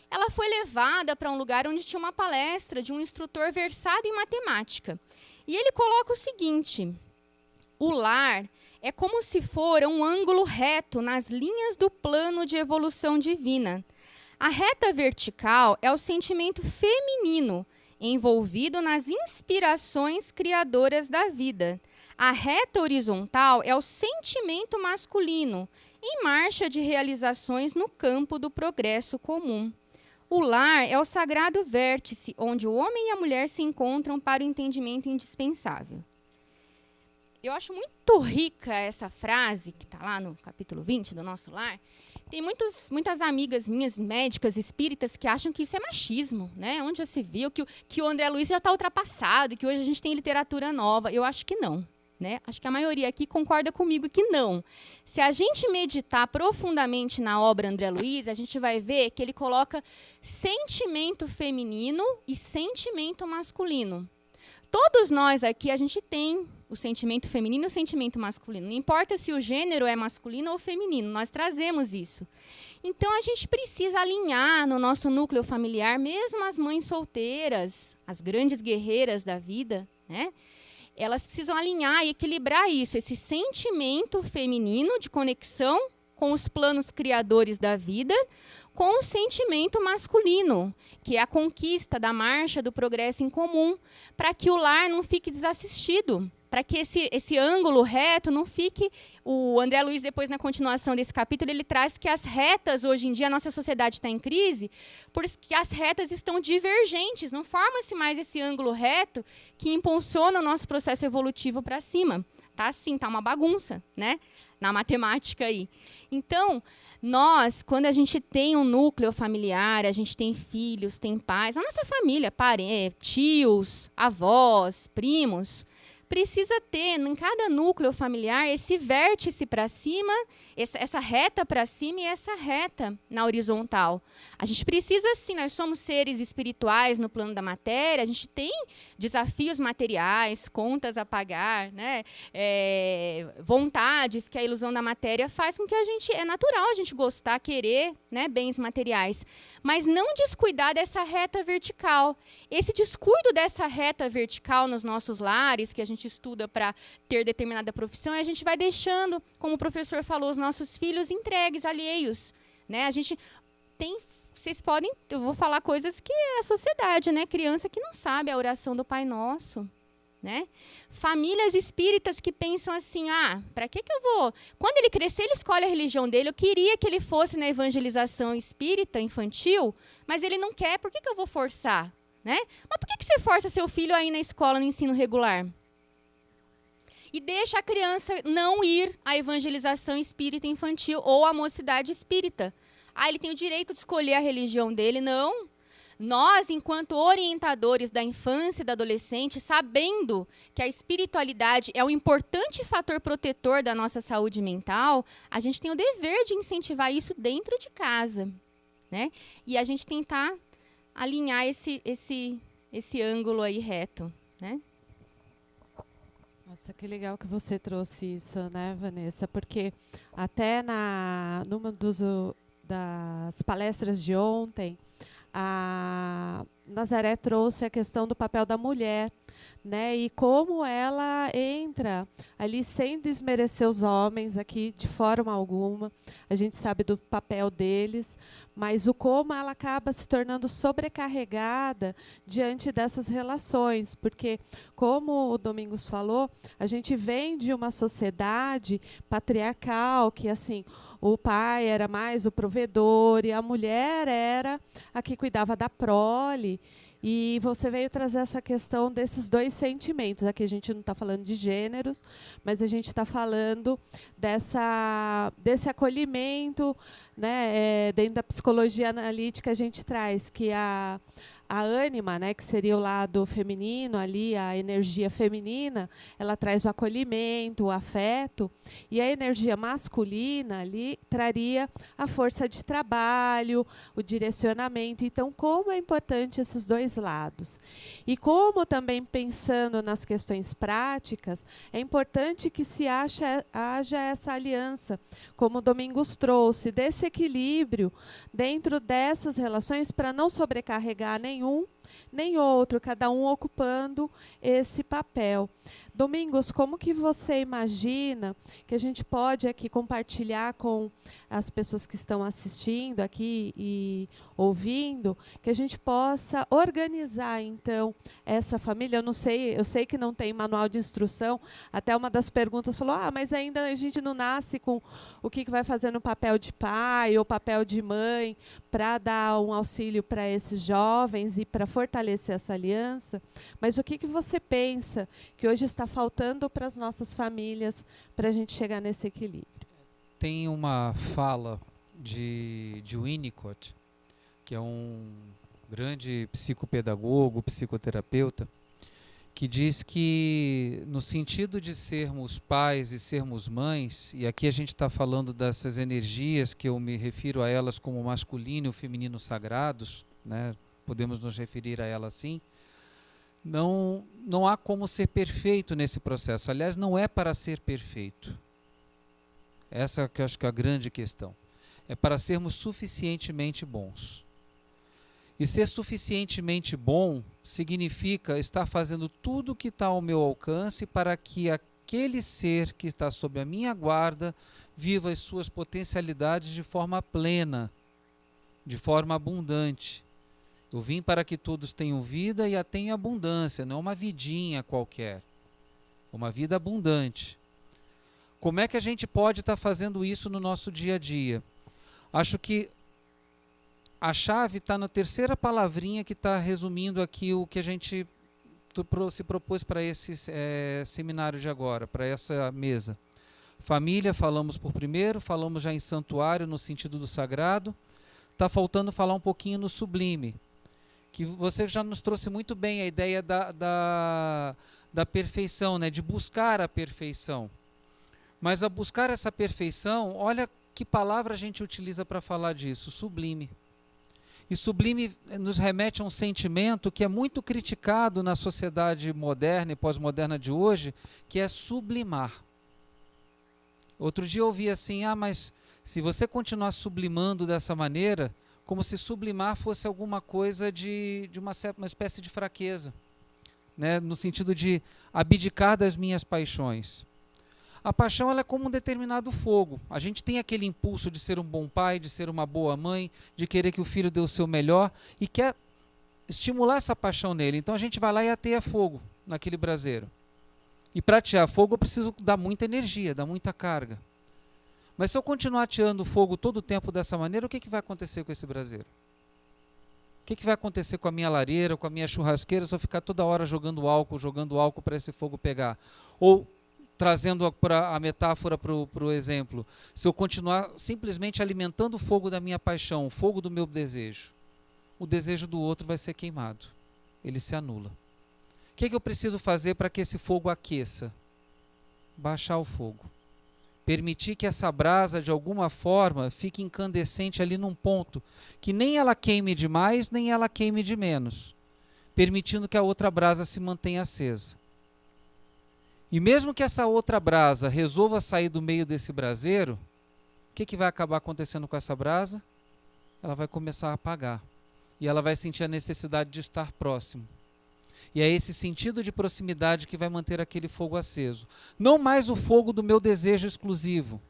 ela foi levada para um lugar onde tinha uma palestra de um instrutor versado em matemática. E ele coloca o seguinte: o lar é como se for um ângulo reto nas linhas do plano de evolução divina. A reta vertical é o sentimento feminino, envolvido nas inspirações criadoras da vida. A reta horizontal é o sentimento masculino, em marcha de realizações no campo do progresso comum. O lar é o sagrado vértice, onde o homem e a mulher se encontram para o entendimento indispensável. Eu acho muito rica essa frase, que está lá no capítulo 20 do Nosso Lar. Tem muitas amigas minhas, médicas, espíritas, que acham que isso é machismo, né? Onde já se viu que o André Luiz já está ultrapassado, que hoje a gente tem literatura nova. Eu acho que não. Né? Acho que a maioria aqui concorda comigo que não. Se a gente meditar profundamente na obra André Luiz, a gente vai ver que ele coloca sentimento feminino e sentimento masculino. Todos nós aqui, a gente tem o sentimento feminino e o sentimento masculino. Não importa se o gênero é masculino ou feminino, nós trazemos isso. Então, a gente precisa alinhar no nosso núcleo familiar, mesmo as mães solteiras, as grandes guerreiras da vida, né? Elas precisam alinhar e equilibrar isso, esse sentimento feminino de conexão com os planos criadores da vida, com o sentimento masculino, que é a conquista da marcha do progresso em comum, para que o lar não fique desassistido, para que esse ângulo reto não fique... O André Luiz, depois, na continuação desse capítulo, ele traz que as retas, hoje em dia, a nossa sociedade está em crise, porque as retas estão divergentes, não forma-se mais esse ângulo reto que impulsiona o nosso processo evolutivo para cima. Está assim, está uma bagunça, né? Na matemática aí. Então, nós, quando a gente tem um núcleo familiar, a gente tem filhos, tem pais, a nossa família, tios, avós, primos, precisa ter em cada núcleo familiar esse vértice para cima, essa reta para cima e essa reta na horizontal. A gente precisa, sim, nós somos seres espirituais no plano da matéria, a gente tem desafios materiais, contas a pagar, né? Vontades que a ilusão da matéria faz com que a gente... É natural a gente gostar, querer, né, bens materiais, mas não descuidar dessa reta vertical. Esse descuido dessa reta vertical nos nossos lares, que a gente estuda para ter determinada profissão, a gente vai deixando, como o professor falou, os nossos filhos entregues, alheios. Né? A gente tem... Vocês podem... Eu vou falar coisas que é a sociedade, né? Criança que não sabe a oração do Pai Nosso. Né? Famílias espíritas que pensam assim, para que eu vou... Quando ele crescer, ele escolhe a religião dele. Eu queria que ele fosse na evangelização espírita, infantil, mas ele não quer, por que eu vou forçar? Né? Mas por que você força seu filho a ir na escola, no ensino regular? E deixa a criança não ir à evangelização espírita infantil ou à mocidade espírita. Ele tem o direito de escolher a religião dele? Não. Nós, enquanto orientadores da infância e da adolescente, sabendo que a espiritualidade é um importante fator protetor da nossa saúde mental, a gente tem o dever de incentivar isso dentro de casa. Né? E a gente tentar alinhar esse ângulo aí reto. Né? Nossa, que legal que você trouxe isso, né, Vanessa? Porque até numa das palestras de ontem, a Nazaré trouxe a questão do papel da mulher, né? E como ela entra ali sem desmerecer os homens aqui de forma alguma. A gente sabe do papel deles, mas o como ela acaba se tornando sobrecarregada diante dessas relações, porque como o Domingos falou, a gente vem de uma sociedade patriarcal que assim, o pai era mais o provedor e a mulher era a que cuidava da prole. E você veio trazer essa questão desses dois sentimentos. Aqui a gente não está falando de gêneros, mas a gente está falando desse acolhimento, né? Dentro da psicologia analítica a gente traz que a ânima, né, que seria o lado feminino ali, a energia feminina, ela traz o acolhimento, o afeto, e a energia masculina ali traria a força de trabalho, o direcionamento. Então, como é importante esses dois lados. E como também pensando nas questões práticas, é importante que haja essa aliança, como o Domingos trouxe, desse equilíbrio dentro dessas relações para não sobrecarregar nenhum nem outro, cada um ocupando esse papel. Domingos, como que você imagina que a gente pode aqui compartilhar com as pessoas que estão assistindo aqui e ouvindo, que a gente possa organizar, então, essa família? Eu sei que não tem manual de instrução, até uma das perguntas falou, mas ainda a gente não nasce com o que vai fazer no papel de pai ou papel de mãe para dar um auxílio para esses jovens e para fortalecer essa aliança, mas o que você pensa que hoje está faltando para as nossas famílias para a gente chegar nesse equilíbrio? Tem uma fala de Winnicott, que é um grande psicopedagogo, psicoterapeuta, que diz que no sentido de sermos pais e sermos mães, e aqui a gente está falando dessas energias que eu me refiro a elas como masculino e feminino sagrados, né? Podemos nos referir a ela assim. Não há como ser perfeito nesse processo. Aliás, não é para ser perfeito. Essa que eu acho que é a grande questão. É para sermos suficientemente bons. E ser suficientemente bom significa estar fazendo tudo o que está ao meu alcance para que aquele ser que está sob a minha guarda viva as suas potencialidades de forma plena, de forma abundante. Eu vim para que todos tenham vida e a tenham abundância, não uma vidinha qualquer. Uma vida abundante. Como é que a gente pode estar fazendo isso no nosso dia a dia? Acho que a chave está na terceira palavrinha que está resumindo aqui o que a gente se propôs para esse seminário de agora, para essa mesa. Família, falamos por primeiro, falamos já em santuário no sentido do sagrado. Está faltando falar um pouquinho no sublime, que você já nos trouxe muito bem a ideia da perfeição, né? De buscar a perfeição. Mas a buscar essa perfeição, olha que palavra a gente utiliza para falar disso, sublime. E sublime nos remete a um sentimento que é muito criticado na sociedade moderna e pós-moderna de hoje, que é sublimar. Outro dia eu ouvi assim, mas se você continuar sublimando dessa maneira, como se sublimar fosse alguma coisa de uma espécie de fraqueza, né? No sentido de abdicar das minhas paixões. A paixão ela é como um determinado fogo. A gente tem aquele impulso de ser um bom pai, de ser uma boa mãe, de querer que o filho dê o seu melhor e quer estimular essa paixão nele. Então a gente vai lá e ateia fogo naquele braseiro. E para atear fogo eu preciso dar muita energia, dar muita carga. Mas se eu continuar ateando fogo todo o tempo dessa maneira, o que vai acontecer com esse braseiro? O que vai acontecer com a minha lareira, com a minha churrasqueira, se eu ficar toda hora jogando álcool para esse fogo pegar? Ou, trazendo a metáfora para o exemplo, se eu continuar simplesmente alimentando o fogo da minha paixão, o fogo do meu desejo, o desejo do outro vai ser queimado. Ele se anula. O que eu preciso fazer para que esse fogo aqueça? Baixar o fogo. Permitir que essa brasa, de alguma forma, fique incandescente ali num ponto, que nem ela queime demais, nem ela queime de menos, permitindo que a outra brasa se mantenha acesa. E mesmo que essa outra brasa resolva sair do meio desse braseiro, o que vai acabar acontecendo com essa brasa? Ela vai começar a apagar. E ela vai sentir a necessidade de estar próximo. E é esse sentido de proximidade que vai manter aquele fogo aceso. Não mais o fogo do meu desejo exclusivo,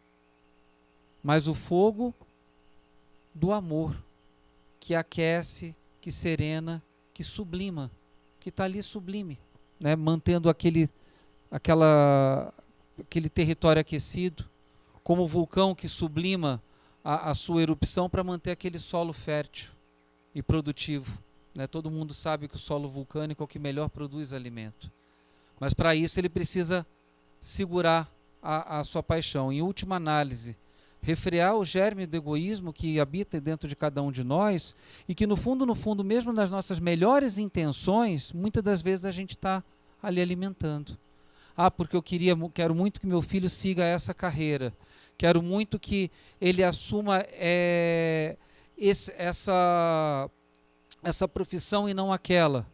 mas o fogo do amor, que aquece, que serena, que sublima, que está ali sublime, né? Mantendo aquele território aquecido, como o vulcão que sublima a sua erupção para manter aquele solo fértil e produtivo. Né? Todo mundo sabe que o solo vulcânico é o que melhor produz alimento. Mas para isso ele precisa segurar a sua paixão. Em última análise, refrear o germe do egoísmo que habita dentro de cada um de nós e que no fundo, mesmo nas nossas melhores intenções, muitas das vezes a gente está ali alimentando. Porque eu quero muito que meu filho siga essa carreira. Quero muito que ele assuma essa profissão e não aquela.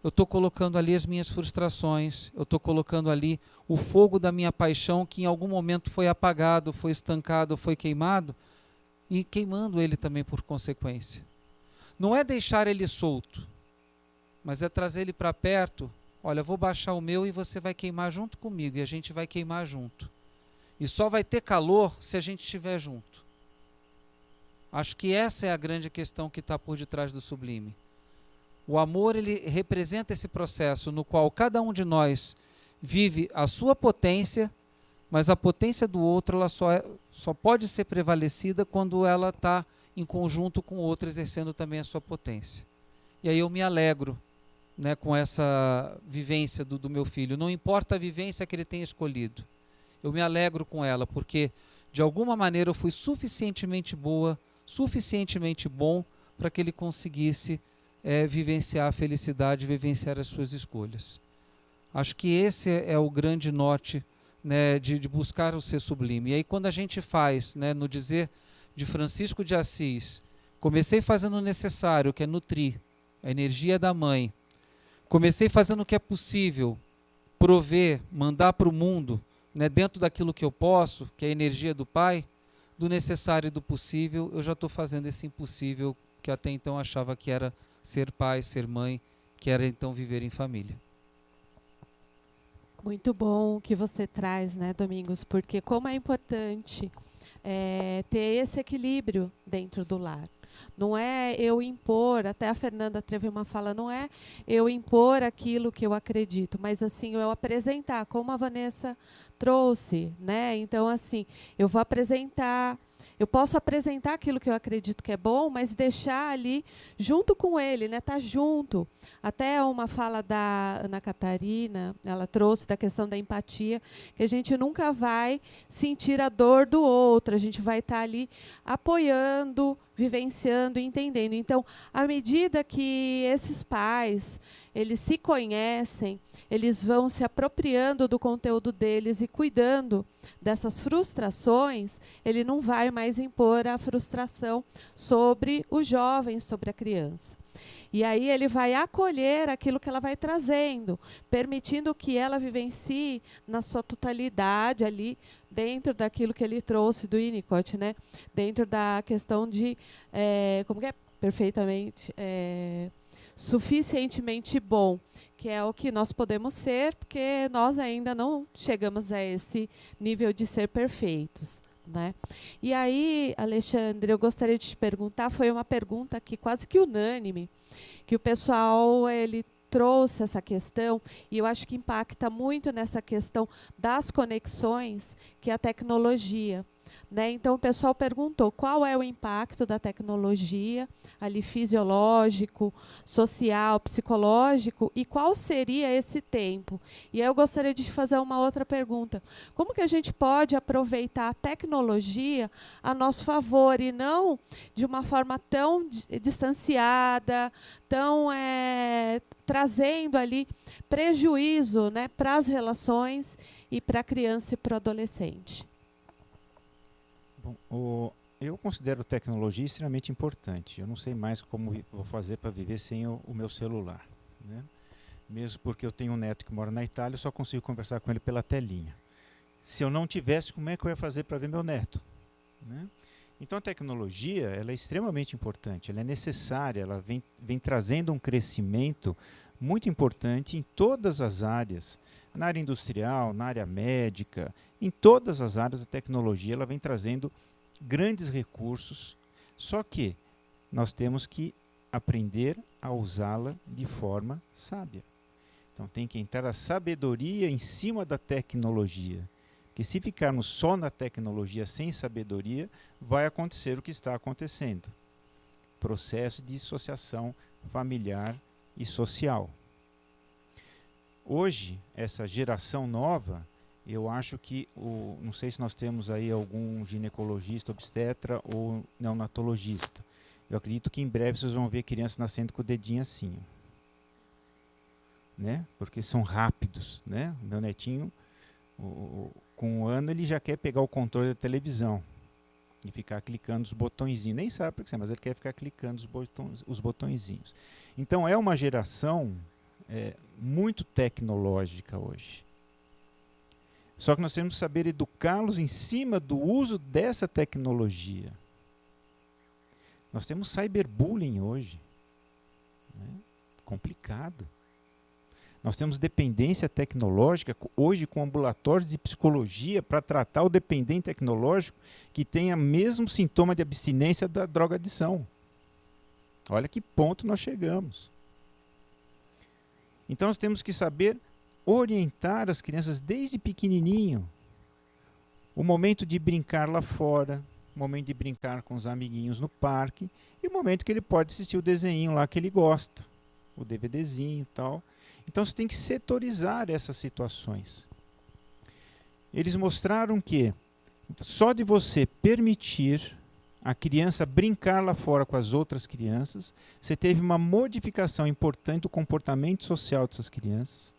Eu estou colocando ali as minhas frustrações, eu estou colocando ali o fogo da minha paixão que em algum momento foi apagado, foi estancado, foi queimado, e queimando ele também por consequência. Não é deixar ele solto, mas é trazer ele para perto. Olha, vou baixar o meu e você vai queimar junto comigo, e a gente vai queimar junto. E só vai ter calor se a gente estiver junto. Acho que essa é a grande questão que está por detrás do sublime. O amor, ele representa esse processo no qual cada um de nós vive a sua potência, mas a potência do outro ela só pode ser prevalecida quando ela está em conjunto com o outro, exercendo também a sua potência. E aí eu me alegro, né, com essa vivência do meu filho. Não importa a vivência que ele tenha escolhido. Eu me alegro com ela, porque de alguma maneira eu fui suficientemente boa, suficientemente bom para que ele conseguisse vivenciar a felicidade, vivenciar as suas escolhas. Acho que esse é o grande norte, né, de buscar o ser sublime. E aí quando a gente faz, né, no dizer de Francisco de Assis, comecei fazendo o necessário, que é nutrir a energia da mãe, comecei fazendo o que é possível, prover, mandar para o mundo, né, dentro daquilo que eu posso, que é a energia do pai, do necessário e do possível, eu já estou fazendo esse impossível que até então achava que era ser pai, ser mãe, que era então viver em família. Muito bom o que você traz, né, Domingos? Porque como é importante ter esse equilíbrio dentro do lar. Não é eu impor, até a Fernanda teve uma fala, não é eu impor aquilo que eu acredito, mas assim, eu apresentar, como a Vanessa trouxe, né? Então, assim, eu vou apresentar, eu posso apresentar aquilo que eu acredito que é bom, mas deixar ali junto com ele, né? Tá junto. Até uma fala da Ana Catarina, ela trouxe da questão da empatia, que a gente nunca vai sentir a dor do outro, a gente vai estar ali apoiando, vivenciando e entendendo. Então, à medida que esses pais, eles se conhecem, eles vão se apropriando do conteúdo deles e cuidando dessas frustrações, ele não vai mais impor a frustração sobre o jovem, sobre a criança. E aí ele vai acolher aquilo que ela vai trazendo, permitindo que ela vivencie na sua totalidade ali, dentro daquilo que ele trouxe do Winnicott, né? Dentro da questão de, como que é? Perfeitamente, suficientemente bom, que é o que nós podemos ser, porque nós ainda não chegamos a esse nível de ser perfeitos. Né? E aí, Alexandre, eu gostaria de te perguntar, foi uma pergunta aqui quase que unânime, que o pessoal ele trouxe essa questão, e eu acho que impacta muito nessa questão das conexões, que é a tecnologia. Né? Então, o pessoal perguntou qual é o impacto da tecnologia, ali fisiológico, social, psicológico, e qual seria esse tempo. E aí eu gostaria de fazer uma outra pergunta. Como que a gente pode aproveitar a tecnologia a nosso favor, e não de uma forma tão distanciada, tão trazendo ali prejuízo, né, para as relações e para a criança e para o adolescente? Bom, eu considero tecnologia extremamente importante. Eu não sei mais como vou fazer para viver sem o meu celular, né? Mesmo porque eu tenho um neto que mora na Itália, eu só consigo conversar com ele pela telinha. Se eu não tivesse, como é que eu ia fazer para ver meu neto, né? Então a tecnologia ela é extremamente importante, ela é necessária, ela vem trazendo um crescimento muito importante em todas as áreas, na área industrial, na área médica, em todas as áreas da tecnologia, ela vem trazendo grandes recursos, só que nós temos que aprender a usá-la de forma sábia. Então tem que entrar a sabedoria em cima da tecnologia, porque se ficarmos só na tecnologia sem sabedoria, vai acontecer o que está acontecendo. Processo de dissociação familiar e social. Hoje, essa geração nova, eu acho que, não sei se nós temos aí algum ginecologista, obstetra ou neonatologista. Eu acredito que em breve vocês vão ver crianças nascendo com o dedinho assim, né? Porque são rápidos, né? O meu netinho, com 1 ano, ele já quer pegar o controle da televisão e ficar clicando os botõezinhos. Nem sabe por que, mas ele quer ficar clicando os botõezinhos. Então é uma geração muito tecnológica hoje. Só que nós temos que saber educá-los em cima do uso dessa tecnologia. Nós temos cyberbullying hoje. Né? Complicado. Nós temos dependência tecnológica hoje com ambulatórios de psicologia para tratar o dependente tecnológico que tem o mesmo sintoma de abstinência da drogadição. Olha que ponto nós chegamos. Então nós temos que saber orientar as crianças desde pequenininho. O momento de brincar lá fora, o momento de brincar com os amiguinhos no parque e o momento que ele pode assistir o desenho lá que ele gosta, o DVDzinho e tal. Então você tem que setorizar essas situações. Eles mostraram que só de você permitir a criança brincar lá fora com as outras crianças, você teve uma modificação importante do comportamento social dessas crianças.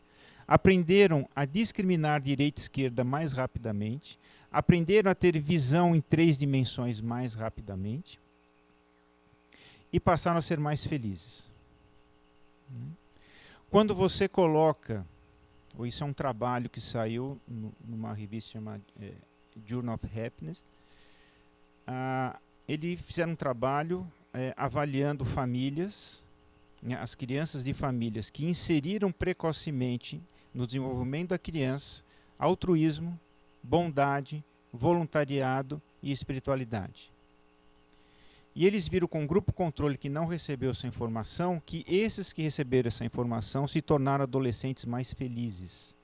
Aprenderam a discriminar direita e esquerda mais rapidamente, aprenderam a ter visão em 3 dimensões mais rapidamente e passaram a ser mais felizes. Quando você coloca, isso é um trabalho que saiu numa revista chamada Journal of Happiness, eles fizeram um trabalho avaliando famílias, né, as crianças de famílias que inseriram precocemente no desenvolvimento da criança altruísmo, bondade, voluntariado e espiritualidade. E eles viram com o grupo controle que não recebeu essa informação, que esses que receberam essa informação se tornaram adolescentes mais felizes.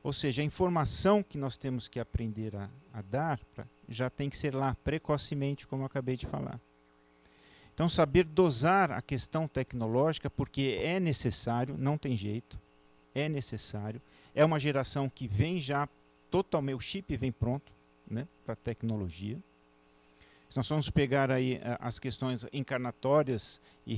Ou seja, a informação que nós temos que aprender a dar já tem que ser lá precocemente, como eu acabei de falar. Então, saber dosar a questão tecnológica, porque é necessário, não tem jeito, é necessário. É uma geração que vem já totalmente, o chip vem pronto, né, para a tecnologia. Se nós vamos pegar aí as questões encarnatórias e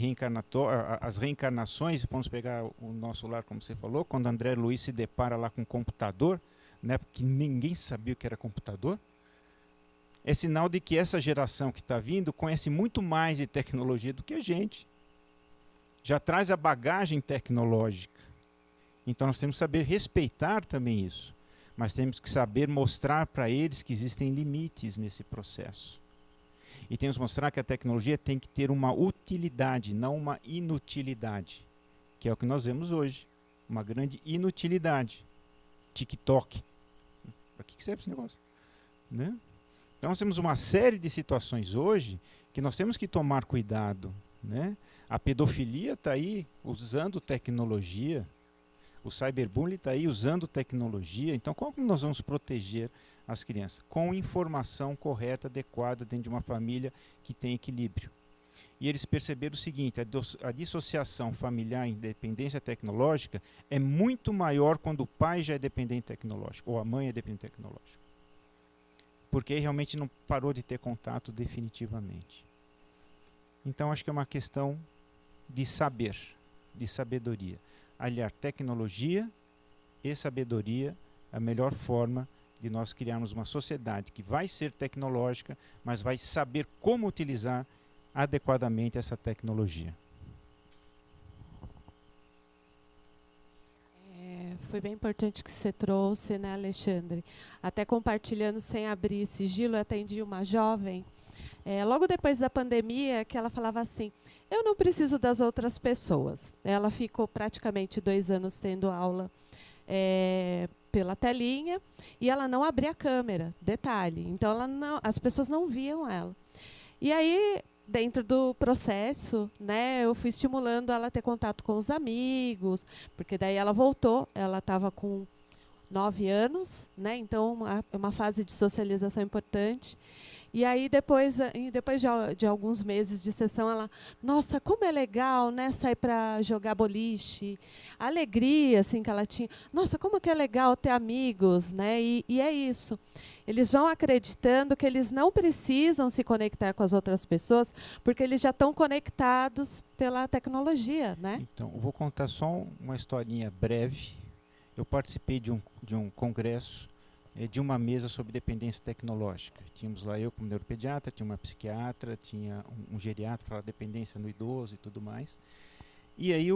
as reencarnações, vamos pegar o nosso lar, como você falou, quando André Luiz se depara lá com um computador, né, porque ninguém sabia o que era computador, é sinal de que essa geração que está vindo conhece muito mais de tecnologia do que a gente. Já traz a bagagem tecnológica. Então nós temos que saber respeitar também isso, mas temos que saber mostrar para eles que existem limites nesse processo. E temos que mostrar que a tecnologia tem que ter uma utilidade, não uma inutilidade, que é o que nós vemos hoje. Uma grande inutilidade. TikTok. Para que serve esse negócio? Né? Então nós temos uma série de situações hoje que nós temos que tomar cuidado. Né? A pedofilia está aí usando tecnologia. O cyberbullying está aí usando tecnologia. Então como nós vamos proteger as crianças? Com informação correta, adequada, dentro de uma família que tem equilíbrio. E eles perceberam o seguinte, a dissociação familiar em dependência tecnológica é muito maior quando o pai já é dependente tecnológico, ou a mãe é dependente tecnológico. Porque aí realmente não parou de ter contato definitivamente. Então acho que é uma questão de saber, de sabedoria. Aliar tecnologia e sabedoria é a melhor forma de nós criarmos uma sociedade que vai ser tecnológica, mas vai saber como utilizar adequadamente essa tecnologia. Foi bem importante que você trouxe, né, Alexandre? Até compartilhando sem abrir sigilo, eu atendi uma jovem logo depois da pandemia, que ela falava assim, eu não preciso das outras pessoas. Ela ficou praticamente 2 anos tendo aula pela telinha e ela não abria a câmera, detalhe. Então as pessoas não viam ela. E aí, dentro do processo, né, eu fui estimulando ela a ter contato com os amigos, porque daí ela voltou, ela estava com 9 anos, né, então é uma fase de socialização importante. E aí, depois de alguns meses de sessão, ela, nossa, como é legal, né, sair para jogar boliche. A alegria assim, que ela tinha. Nossa, como que é legal ter amigos, né? E é isso. Eles vão acreditando que eles não precisam se conectar com as outras pessoas, porque eles já estão conectados pela tecnologia, né? Então, eu vou contar só uma historinha breve. Eu participei de um congresso de uma mesa sobre dependência tecnológica. Tínhamos lá eu como neuropediatra, tinha uma psiquiatra, tinha um geriatra para dependência no idoso e tudo mais. E aí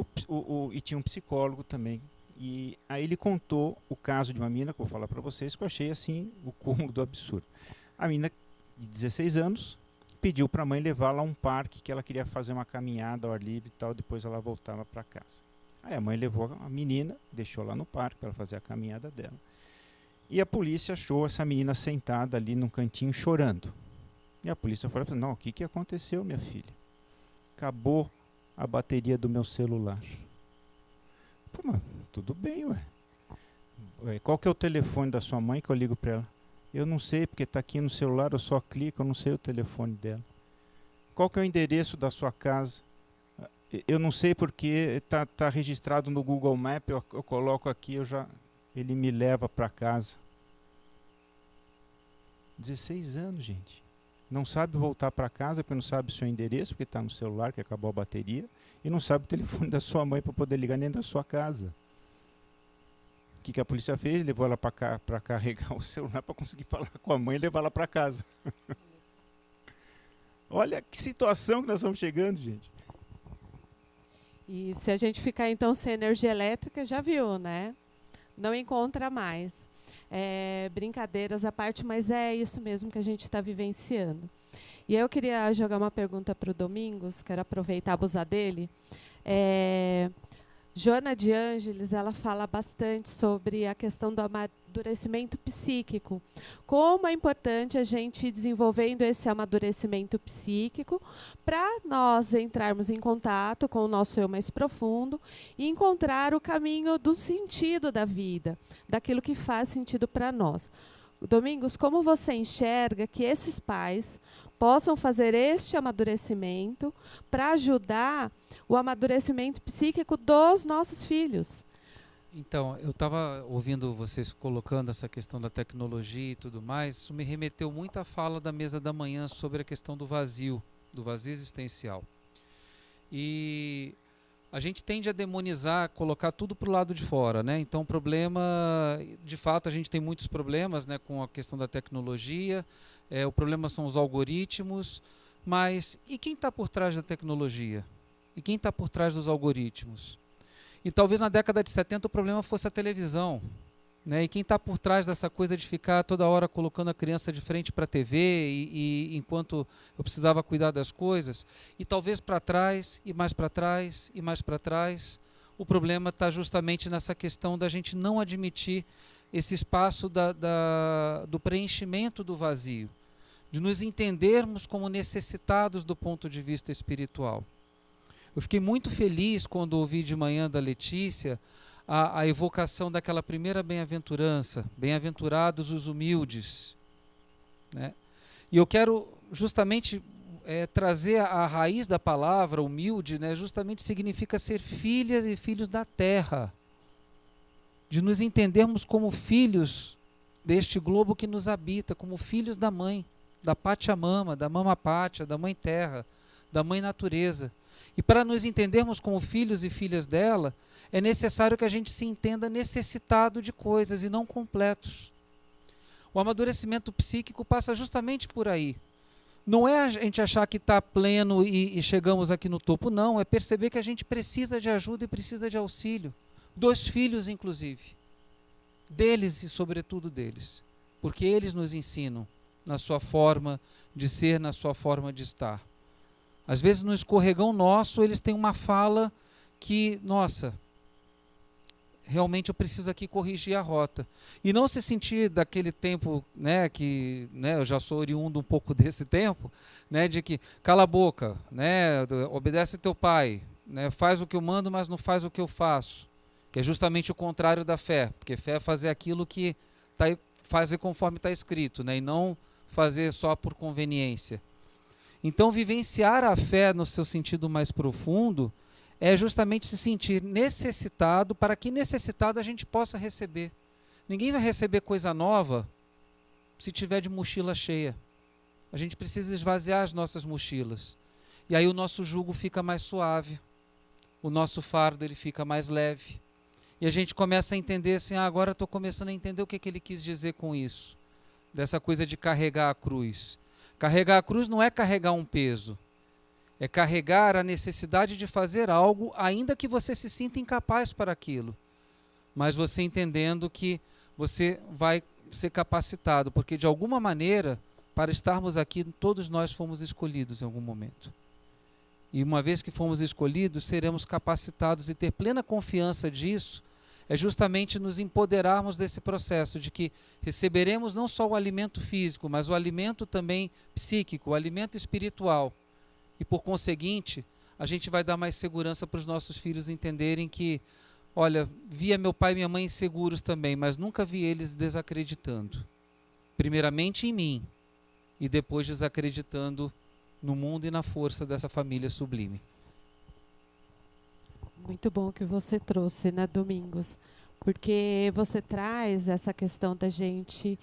e tinha um psicólogo também. E aí ele contou o caso de uma menina, que eu vou falar para vocês, que eu achei assim o cúmulo do absurdo. A menina de 16 anos pediu para a mãe levá-la a um parque que ela queria fazer uma caminhada ao ar livre e tal, depois ela voltava para casa. Aí a mãe levou a menina, deixou lá no parque para ela fazer a caminhada dela. E a polícia achou essa menina sentada ali num cantinho chorando. E a polícia falou, não, o que aconteceu, minha filha? Acabou a bateria do meu celular. Pô, mas tudo bem, ué. Qual que é o telefone da sua mãe que eu ligo para ela? Eu não sei, porque está aqui no celular, eu só clico, eu não sei o telefone dela. Qual que é o endereço da sua casa? Eu não sei porque tá registrado no Google Maps, eu coloco aqui, ele me leva para casa. 16 anos, gente. Não sabe voltar para casa porque não sabe o seu endereço, porque está no celular, que acabou a bateria, e não sabe o telefone da sua mãe para poder ligar nem da sua casa. O que a polícia fez? Levou ela para carregar o celular para conseguir falar com a mãe e levar ela para casa. Olha que situação que nós estamos chegando, gente. E se a gente ficar então sem energia elétrica, já viu, né? Não encontra mais. Brincadeiras à parte, mas é isso mesmo que a gente está vivenciando. E eu queria jogar uma pergunta para o Domingos, quero aproveitar e abusar dele. Joana de Ângeles, ela fala bastante sobre a questão do amadurecimento psíquico. Como é importante a gente ir desenvolvendo esse amadurecimento psíquico para nós entrarmos em contato com o nosso eu mais profundo e encontrar o caminho do sentido da vida, daquilo que faz sentido para nós. Domingos, como você enxerga que esses pais possam fazer este amadurecimento para ajudar o amadurecimento psíquico dos nossos filhos? Então, eu estava ouvindo vocês colocando essa questão da tecnologia e tudo mais, isso me remeteu muito à fala da mesa da manhã sobre a questão do vazio existencial. E a gente tende a demonizar, colocar tudo para o lado de fora, né? Então, o problema, de fato, a gente tem muitos problemas, né, com a questão da tecnologia, o problema são os algoritmos, mas e quem está por trás da tecnologia? E quem está por trás dos algoritmos? E talvez na década de 70 o problema fosse a televisão, né? E quem está por trás dessa coisa de ficar toda hora colocando a criança de frente para a TV e enquanto eu precisava cuidar das coisas, e talvez para trás, e mais para trás, e mais para trás, o problema está justamente nessa questão da gente não admitir esse espaço do preenchimento do vazio, de nos entendermos como necessitados do ponto de vista espiritual. Eu fiquei muito feliz quando ouvi de manhã da Letícia a evocação daquela primeira bem-aventurança, bem-aventurados os humildes, né? E eu quero justamente trazer a raiz da palavra humilde, né? Justamente significa ser filhas e filhos da terra, de nos entendermos como filhos deste globo que nos habita, como filhos da mãe, da Pachamama, da Mama Pátia, da Mãe Terra, da Mãe Natureza. E para nos entendermos como filhos e filhas dela, é necessário que a gente se entenda necessitado de coisas e não completos. O amadurecimento psíquico passa justamente por aí. Não é a gente achar que está pleno e chegamos aqui no topo, não. É perceber que a gente precisa de ajuda e precisa de auxílio. Dos filhos, inclusive. Deles e sobretudo deles. Porque eles nos ensinam na sua forma de ser, na sua forma de estar. Às vezes, no escorregão nosso, eles têm uma fala que, nossa, realmente eu preciso aqui corrigir a rota. E não se sentir daquele tempo, né, que, né, eu já sou oriundo um pouco desse tempo, né, de que cala a boca, né, obedece teu pai, né, faz o que eu mando, mas não faz o que eu faço. Que é justamente o contrário da fé, porque fé é fazer aquilo que fazer conforme está escrito, né, e não fazer só por conveniência. Então, vivenciar a fé no seu sentido mais profundo é justamente se sentir necessitado, para que necessitado a gente possa receber. Ninguém vai receber coisa nova se tiver de mochila cheia. A gente precisa esvaziar as nossas mochilas. E aí o nosso jugo fica mais suave. O nosso fardo ele fica mais leve. E a gente começa a entender assim, agora estou começando a entender o que ele quis dizer com isso. Dessa coisa de carregar a cruz. Carregar a cruz não é carregar um peso. É carregar a necessidade de fazer algo, ainda que você se sinta incapaz para aquilo. Mas você entendendo que você vai ser capacitado, porque de alguma maneira, para estarmos aqui, todos nós fomos escolhidos em algum momento. E uma vez que fomos escolhidos, seremos capacitados e ter plena confiança disso, é justamente nos empoderarmos desse processo de que receberemos não só o alimento físico, mas o alimento também psíquico, o alimento espiritual. E por conseguinte, a gente vai dar mais segurança para os nossos filhos entenderem que, olha, via meu pai e minha mãe inseguros também, mas nunca vi eles desacreditando. Primeiramente em mim, e depois desacreditando no mundo e na força dessa família sublime. Muito bom que você trouxe, né, Domingos? Porque você traz essa questão da gente,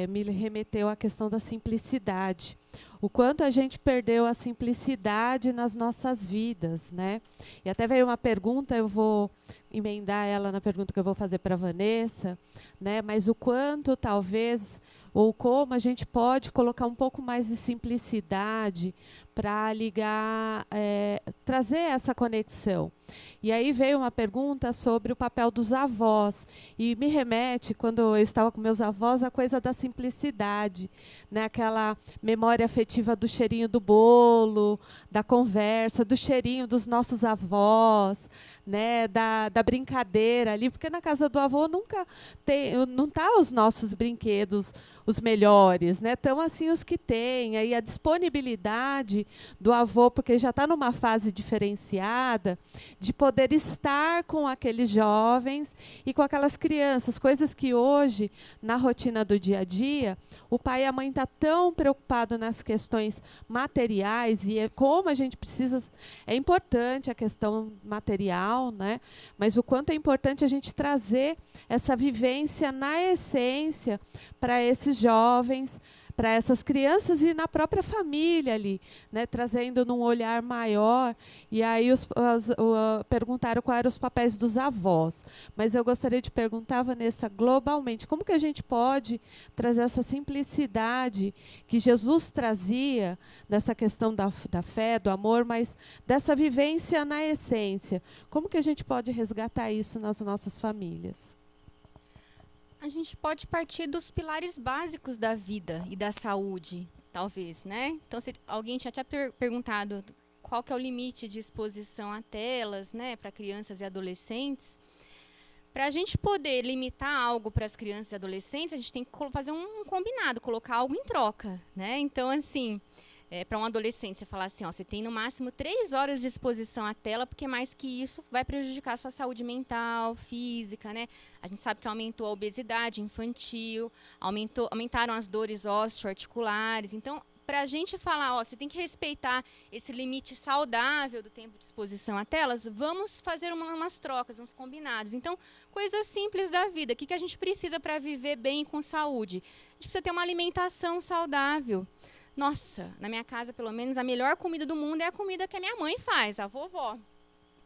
me remeteu à questão da simplicidade. O quanto a gente perdeu a simplicidade nas nossas vidas, né? E até veio uma pergunta, eu vou emendar ela na pergunta que eu vou fazer para a Vanessa, né? Mas o quanto talvez, ou como a gente pode colocar um pouco mais de simplicidade para ligar, trazer essa conexão. E aí veio uma pergunta sobre o papel dos avós. E me remete, quando eu estava com meus avós, a coisa da simplicidade, né? Aquela memória afetiva do cheirinho do bolo, da conversa, do cheirinho dos nossos avós, né? Da brincadeira ali, porque na casa do avô nunca tem, não tá os nossos brinquedos os melhores, né? Então, assim, os que têm, aí a disponibilidade do avô, porque já está numa fase diferenciada, de poder estar com aqueles jovens e com aquelas crianças, coisas que hoje, na rotina do dia a dia, o pai e a mãe estão tão preocupados nas questões materiais, e como a gente precisa, é importante a questão material, né? Mas o quanto é importante a gente trazer essa vivência na essência para esses jovens, para essas crianças e na própria família ali, né, trazendo num olhar maior. E aí perguntaram quais eram os papéis dos avós. Mas eu gostaria de perguntar, Vanessa, globalmente, como que a gente pode trazer essa simplicidade que Jesus trazia dessa questão da fé, do amor, mas dessa vivência na essência? Como que a gente pode resgatar isso nas nossas famílias? A gente pode partir dos pilares básicos da vida e da saúde, talvez, né? Então, se alguém já tinha perguntado qual que é o limite de exposição a telas, né, para crianças e adolescentes. Para a gente poder limitar algo para as crianças e adolescentes, a gente tem que fazer um combinado, colocar algo em troca, né? Então, assim, para um adolescente, você falar assim, ó, você tem no máximo 3 horas de exposição à tela, porque mais que isso vai prejudicar a sua saúde mental, física, né? A gente sabe que aumentou a obesidade infantil, aumentaram as dores osteoarticulares. Então, para a gente falar, ó, você tem que respeitar esse limite saudável do tempo de exposição a telas, vamos fazer umas trocas, uns combinados. Então, coisas simples da vida. O que a gente precisa para viver bem e com saúde? A gente precisa ter uma alimentação saudável. Nossa, na minha casa, pelo menos, a melhor comida do mundo é a comida que a minha mãe faz, a vovó,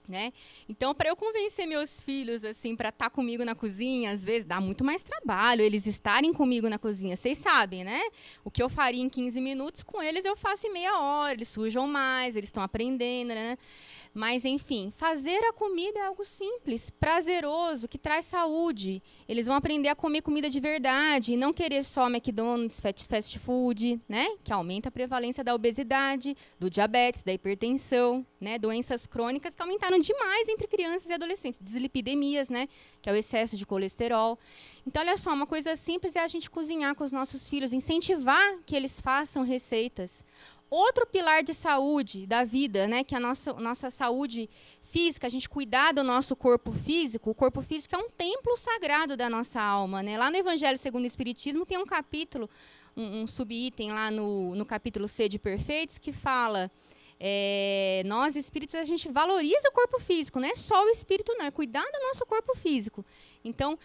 né? Então, para eu convencer meus filhos, assim, para estar comigo na cozinha, às vezes dá muito mais trabalho eles estarem comigo na cozinha. Vocês sabem, né? O que eu faria em 15 minutos, com eles eu faço em meia hora. Eles sujam mais, eles estão aprendendo, né? Mas, enfim, fazer a comida é algo simples, prazeroso, que traz saúde. Eles vão aprender a comer comida de verdade e não querer só McDonald's, fast food, né? Que aumenta a prevalência da obesidade, do diabetes, da hipertensão, né? Doenças crônicas que aumentaram demais entre crianças e adolescentes. Dislipidemias, né? Que é o excesso de colesterol. Então, olha só, uma coisa simples é a gente cozinhar com os nossos filhos, incentivar que eles façam receitas. Outro pilar de saúde da vida, né, que é a nossa saúde física, a gente cuidar do nosso corpo físico. O corpo físico é um templo sagrado da nossa alma, né? Lá no Evangelho segundo o Espiritismo tem um capítulo, um subitem lá no capítulo Sede Perfeitos, que fala, nós espíritos, a gente valoriza o corpo físico, não é só o espírito não, é cuidar do nosso corpo físico. Então,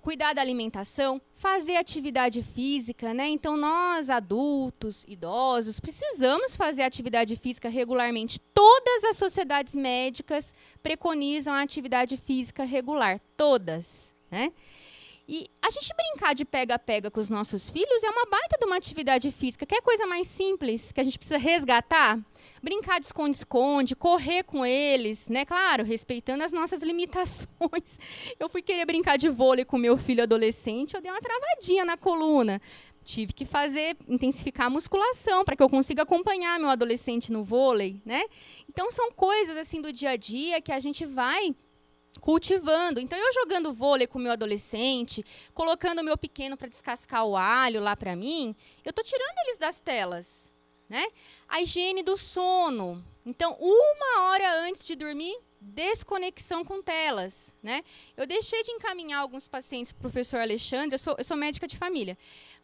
cuidar da alimentação, fazer atividade física, né? Então, nós, adultos, idosos, precisamos fazer atividade física regularmente. Todas as sociedades médicas preconizam a atividade física regular, todas, né? E a gente brincar de pega-pega com os nossos filhos é uma baita de uma atividade física. Quer coisa mais simples que a gente precisa resgatar? Brincar de esconde-esconde, correr com eles, né? Claro, respeitando as nossas limitações. Eu fui querer brincar de vôlei com meu filho adolescente, eu dei uma travadinha na coluna. Tive que intensificar a musculação para que eu consiga acompanhar meu adolescente no vôlei, né? Então, são coisas assim do dia a dia que a gente vai cultivando. Então, eu jogando vôlei com o meu adolescente, colocando o meu pequeno para descascar o alho lá para mim, eu estou tirando eles das telas, né? A higiene do sono. Então, 1 hora antes de dormir, desconexão com telas, né? Eu deixei de encaminhar alguns pacientes para o professor Alexandre, eu sou médica de família.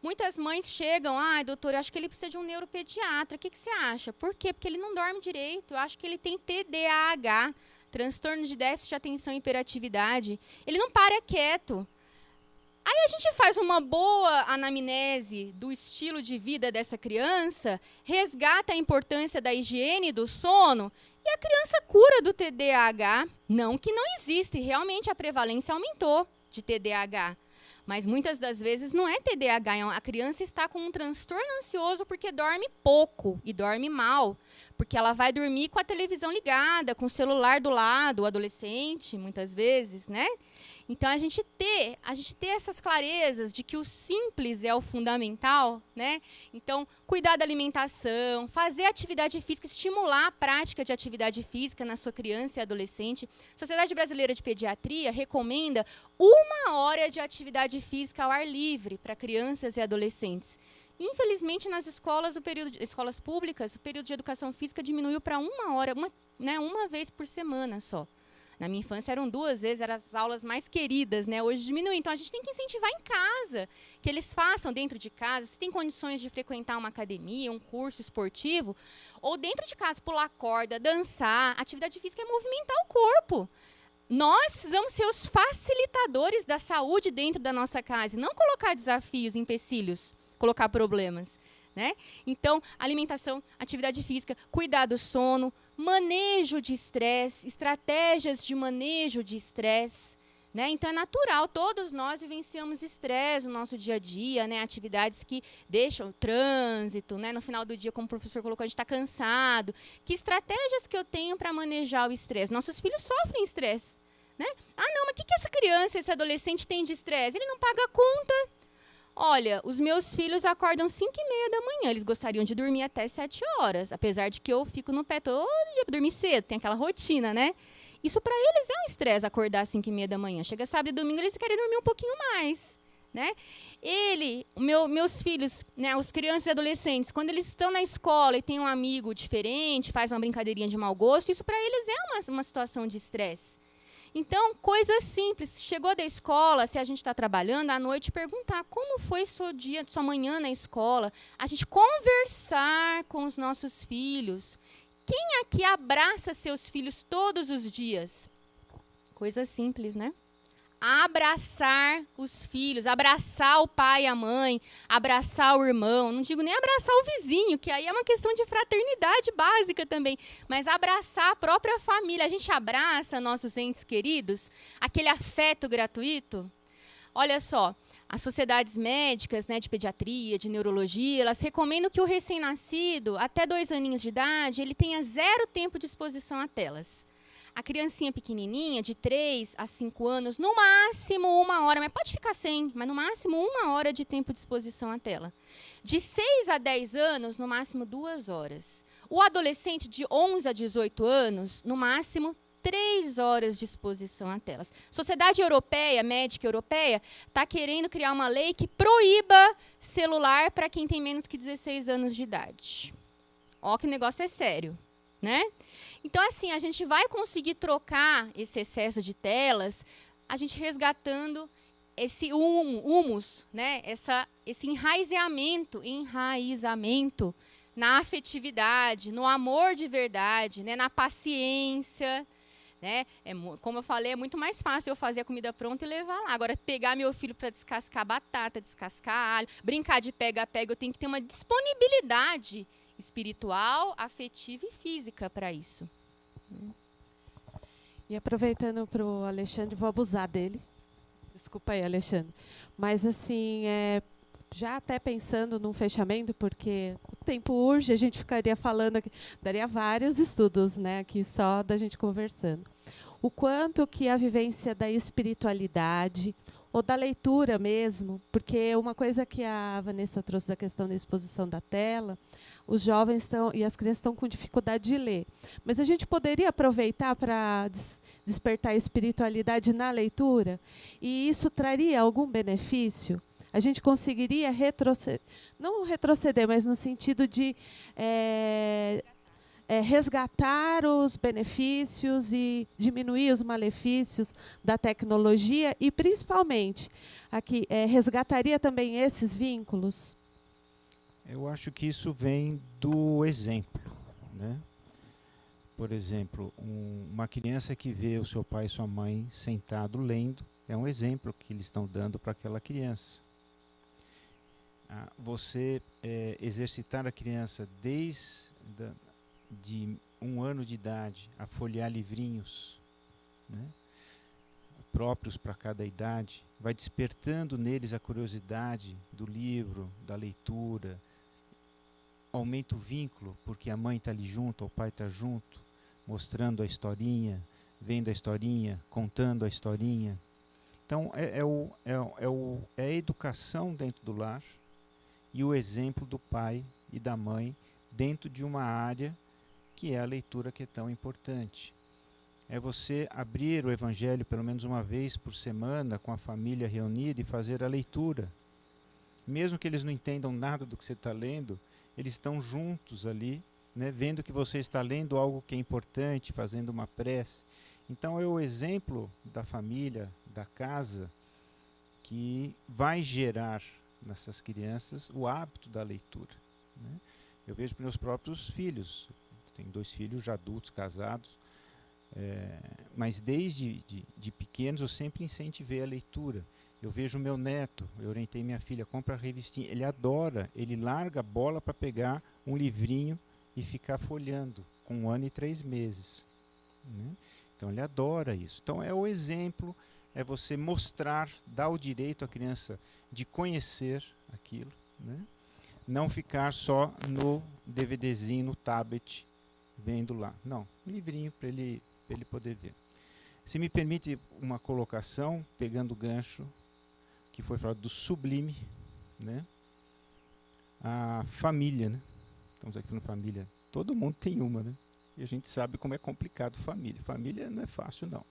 Muitas mães chegam, doutor, eu acho que ele precisa de um neuropediatra. O que você acha? Por quê? Porque ele não dorme direito. Eu acho que ele tem TDAH, transtorno de déficit de atenção e hiperatividade. Ele não para quieto. Aí a gente faz uma boa anamnese do estilo de vida dessa criança, resgata a importância da higiene do sono e a criança cura do TDAH. Não que não existe, realmente a prevalência aumentou de TDAH. Mas muitas das vezes não é TDAH, a criança está com um transtorno ansioso porque dorme pouco e dorme mal. Porque ela vai dormir com a televisão ligada, com o celular do lado, o adolescente, muitas vezes, né? Então, a gente ter essas clarezas de que o simples é o fundamental, né? Então, cuidar da alimentação, fazer atividade física, estimular a prática de atividade física na sua criança e adolescente. A Sociedade Brasileira de Pediatria recomenda 1 hora de atividade física ao ar livre para crianças e adolescentes. Infelizmente, nas escolas públicas, o período de educação física diminuiu para 1 hora, uma vez por semana só. Na minha infância eram 2 vezes, eram as aulas mais queridas, né? Hoje diminuiu. Então, a gente tem que incentivar em casa, que eles façam dentro de casa. Se tem condições de frequentar uma academia, um curso esportivo, ou dentro de casa, pular corda, dançar. Atividade física é movimentar o corpo. Nós precisamos ser os facilitadores da saúde dentro da nossa casa, e não colocar desafios, empecilhos, colocar problemas, né? Então, alimentação, atividade física, cuidar do sono, manejo de estresse, estratégias de manejo de estresse, né? Então, é natural, todos nós vivenciamos estresse no nosso dia a dia, né? Atividades que deixam o trânsito, né? No final do dia, como o professor colocou, a gente está cansado. Que estratégias que eu tenho para manejar o estresse? Nossos filhos sofrem estresse, né? Não, mas o que essa criança, esse adolescente tem de estresse? Ele não paga a conta. Olha, os meus filhos acordam 5h30 da manhã. Eles gostariam de dormir até 7 horas, apesar de que eu fico no pé todo dia para dormir cedo. Tem aquela rotina, né? Isso para eles é um estresse, acordar às 5h30 da manhã. Chega sábado e domingo, eles querem dormir um pouquinho mais, né? Meus filhos, né, os crianças e adolescentes, quando eles estão na escola e tem um amigo diferente, faz uma brincadeirinha de mau gosto, isso para eles é uma situação de estresse. Então, coisas simples. Chegou da escola, se a gente está trabalhando, à noite, perguntar como foi seu dia, sua manhã na escola. A gente conversar com os nossos filhos. Quem aqui abraça seus filhos todos os dias? Coisa simples, né? Abraçar os filhos, abraçar o pai e a mãe, abraçar o irmão. Não digo nem abraçar o vizinho, que aí é uma questão de fraternidade básica também. Mas abraçar a própria família. A gente abraça nossos entes queridos, aquele afeto gratuito. Olha só, As sociedades médicas, né, de pediatria, de neurologia, elas recomendam que o recém-nascido, até 2 aninhos de idade, ele tenha 0 tempo de exposição a telas. A criancinha pequenininha, de 3 a 5 anos, no máximo 1 hora, mas pode ficar sem, mas no máximo 1 hora de tempo de exposição à tela. De 6 a 10 anos, no máximo 2 horas. O adolescente de 11 a 18 anos, no máximo 3 horas de exposição a telas. Sociedade Europeia, Médica Europeia, está querendo criar uma lei que proíba celular para quem tem menos que 16 anos de idade. Ó, que o negócio é sério, né? Então, assim, a gente vai conseguir trocar esse excesso de telas, a gente resgatando esse humus, né? Esse enraizamento na afetividade, no amor de verdade, né? Na paciência. Né? Como eu falei, é muito mais fácil eu fazer a comida pronta e levar lá. Agora, pegar meu filho para descascar batata, descascar alho, brincar de pega-pega, eu tenho que ter uma disponibilidade espiritual, afetiva e física para isso. E aproveitando para o Alexandre, vou abusar dele. Desculpa aí, Alexandre. Mas, assim, já até pensando num fechamento, porque o tempo urge, a gente ficaria falando aqui, daria vários estudos, né, aqui só da gente conversando. O quanto que a vivência da espiritualidade, ou da leitura mesmo, porque uma coisa que a Vanessa trouxe da questão da exposição da tela, os jovens e as crianças estão com dificuldade de ler. Mas a gente poderia aproveitar para despertar a espiritualidade na leitura? E isso traria algum benefício? A gente conseguiria não retroceder, mas no sentido de resgatar os benefícios e diminuir os malefícios da tecnologia e, principalmente, aqui, resgataria também esses vínculos? Eu acho que isso vem do exemplo, né? Por exemplo, uma criança que vê o seu pai e sua mãe sentado lendo, é um exemplo que eles estão dando para aquela criança. Você exercitar a criança desde de 1 ano de idade a folhear livrinhos, né, próprios para cada idade, vai despertando neles a curiosidade do livro, da leitura, aumenta o vínculo, porque a mãe está ali junto, o pai está junto, mostrando a historinha, vendo a historinha, contando a historinha. Então, é a educação dentro do lar e o exemplo do pai e da mãe dentro de uma área que é a leitura, que é tão importante. É você abrir o Evangelho pelo menos uma vez por semana com a família reunida e fazer a leitura. Mesmo que eles não entendam nada do que você está lendo, eles estão juntos ali, né, vendo que você está lendo algo que é importante, fazendo uma prece. Então é o exemplo da família, da casa, que vai gerar nessas crianças o hábito da leitura, né? Eu vejo para meus próprios filhos, tenho 2 filhos já adultos, casados, mas desde de pequenos eu sempre incentivei a leitura. Eu vejo o meu neto, eu orientei minha filha, compra a revistinha, ele adora, ele larga a bola para pegar um livrinho e ficar folheando, com 1 ano e 3 meses. Né? Então ele adora isso. Então é o exemplo, é você mostrar, dar o direito à criança de conhecer aquilo, né? Não ficar só no DVDzinho, no tablet, vendo lá. Não, um livrinho para ele poder ver. Se me permite uma colocação, pegando o gancho que foi falado do sublime, né? A família, né? Estamos aqui falando família. Todo mundo tem uma, né? E a gente sabe como é complicado família. Família não é fácil, não.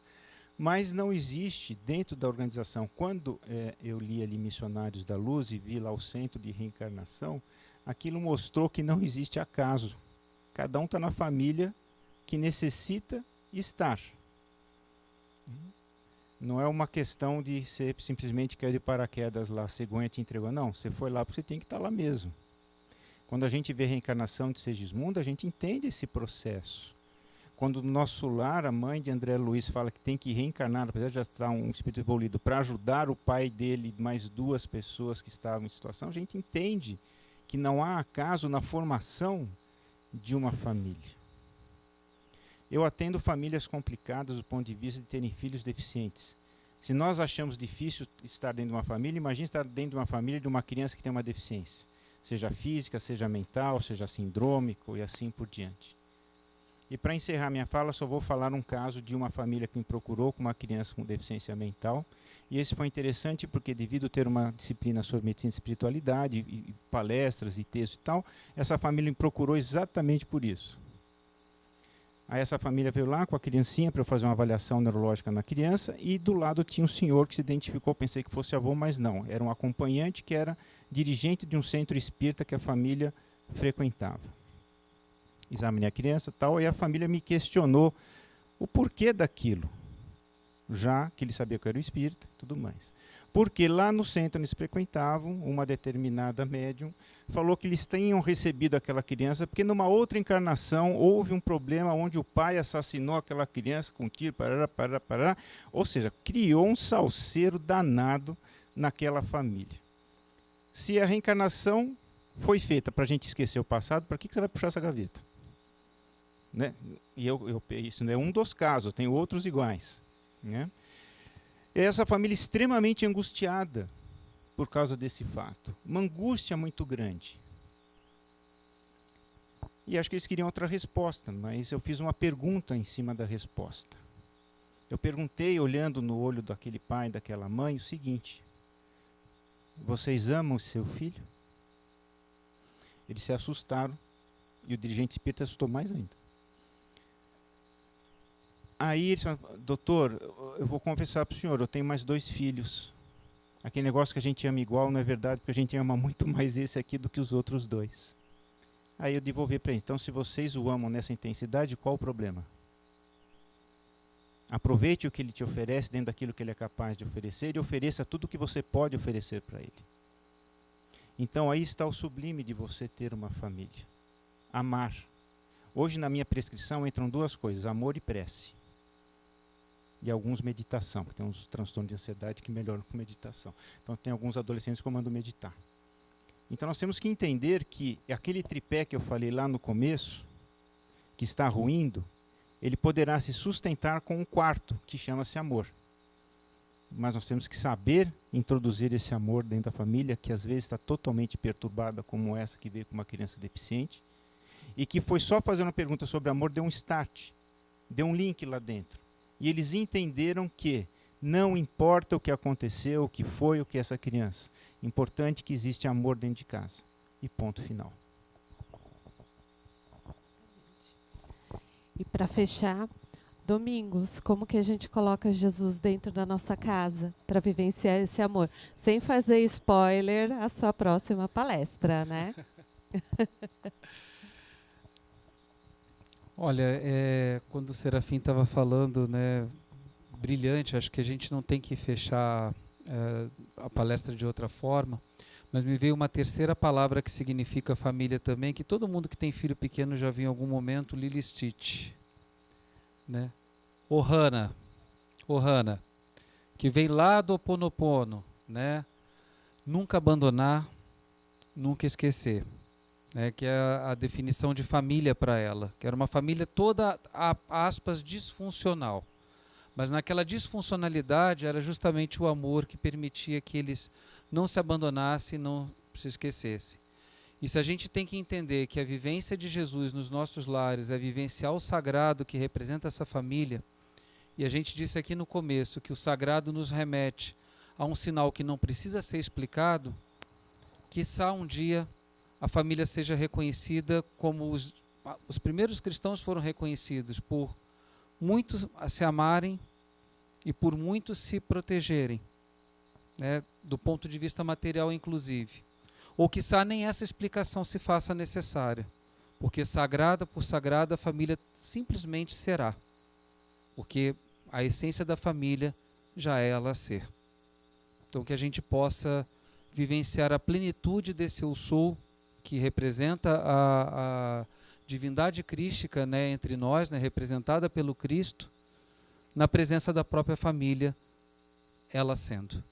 Mas não existe dentro da organização. Quando eu li ali Missionários da Luz e vi lá o centro de reencarnação, aquilo mostrou que não existe acaso. Cada um está na família que necessita estar. Não é uma questão de ser simplesmente cair de paraquedas lá, a cegonha te entregou. Não, você foi lá porque você tem que estar lá mesmo. Quando a gente vê a reencarnação de Segismundo, a gente entende esse processo. Quando no nosso lar, a mãe de André Luiz fala que tem que reencarnar, apesar de já estar um espírito evoluído, para ajudar o pai dele e mais 2 pessoas que estavam em situação, a gente entende que não há acaso na formação de uma família. Eu atendo famílias complicadas do ponto de vista de terem filhos deficientes. Se nós achamos difícil estar dentro de uma família, imagine estar dentro de uma família de uma criança que tem uma deficiência, seja física, seja mental, seja sindrômico e assim por diante. E para encerrar minha fala, só vou falar um caso de uma família que me procurou com uma criança com deficiência mental. E esse foi interessante porque, devido a ter uma disciplina sobre medicina e espiritualidade, e palestras e texto e tal, essa família me procurou exatamente por isso. Aí essa família veio lá com a criancinha para eu fazer uma avaliação neurológica na criança, e do lado tinha um senhor que se identificou, pensei que fosse avô, mas não. Era um acompanhante que era dirigente de um centro espírita que a família frequentava. Examinei a criança e tal, e a família me questionou o porquê daquilo, já que ele sabia que eu era espírita e tudo mais. Porque lá no centro eles frequentavam, uma determinada médium falou que eles tenham recebido aquela criança porque numa outra encarnação houve um problema onde o pai assassinou aquela criança com um tiro, parará. Ou seja, criou um salseiro danado naquela família. Se a reencarnação foi feita para a gente esquecer o passado, para que você vai puxar essa gaveta? Né? E isso não é um dos casos, tem outros iguais. Né? Essa família extremamente angustiada por causa desse fato. Uma angústia muito grande. E acho que eles queriam outra resposta, mas eu fiz uma pergunta em cima da resposta. Eu perguntei, olhando no olho daquele pai e daquela mãe, o seguinte: vocês amam o seu filho? Eles se assustaram e o dirigente espírita assustou mais ainda. Aí eles falaram: doutor, eu vou confessar para o senhor, eu tenho mais 2 filhos. Aquele negócio que a gente ama igual não é verdade, porque a gente ama muito mais esse aqui do que os outros 2. Aí eu devolvi para eles: então, se vocês o amam nessa intensidade, qual o problema? Aproveite o que ele te oferece dentro daquilo que ele é capaz de oferecer e ofereça tudo o que você pode oferecer para ele. Então aí está o sublime de você ter uma família. Amar. Hoje na minha prescrição entram 2 coisas: amor e prece. E alguns meditação, porque tem uns transtornos de ansiedade que melhoram com meditação. Então tem alguns adolescentes que eu mando meditar. Então nós temos que entender que aquele tripé que eu falei lá no começo, que está ruindo, ele poderá se sustentar com um quarto, que chama-se amor. Mas nós temos que saber introduzir esse amor dentro da família, que às vezes está totalmente perturbada, como essa que veio com uma criança deficiente, e que foi só fazer uma pergunta sobre amor, deu um start, deu um link lá dentro. E eles entenderam que não importa o que aconteceu, o que foi, o que é essa criança. Importante que existe amor dentro de casa. E ponto final. E para fechar, Domingos, como que a gente coloca Jesus dentro da nossa casa para vivenciar esse amor? Sem fazer spoiler a sua próxima palestra, né? Olha, quando o Serafim estava falando, né, brilhante, acho que a gente não tem que fechar a palestra de outra forma, mas me veio uma terceira palavra que significa família também, que todo mundo que tem filho pequeno já viu em algum momento: Lili Stitch, né? Ohana, que vem lá do Ho Oponopono, né? Nunca abandonar, nunca esquecer. Que é a definição de família para ela, que era uma família toda, aspas, disfuncional. Mas naquela disfuncionalidade era justamente o amor que permitia que eles não se abandonassem, não se esquecessem. E se a gente tem que entender que a vivência de Jesus nos nossos lares é vivenciar o sagrado que representa essa família, e a gente disse aqui no começo que o sagrado nos remete a um sinal que não precisa ser explicado, quiçá um dia a família seja reconhecida como os primeiros cristãos foram reconhecidos, por muitos se amarem e por muitos se protegerem, né, do ponto de vista material inclusive. Ou quiçá nem essa explicação se faça necessária, porque sagrada por sagrada a família simplesmente será, porque a essência da família já é ela ser. Então que a gente possa vivenciar a plenitude desse eu sou, que representa a divindade crística, né, entre nós, né, representada pelo Cristo, na presença da própria família, ela sendo.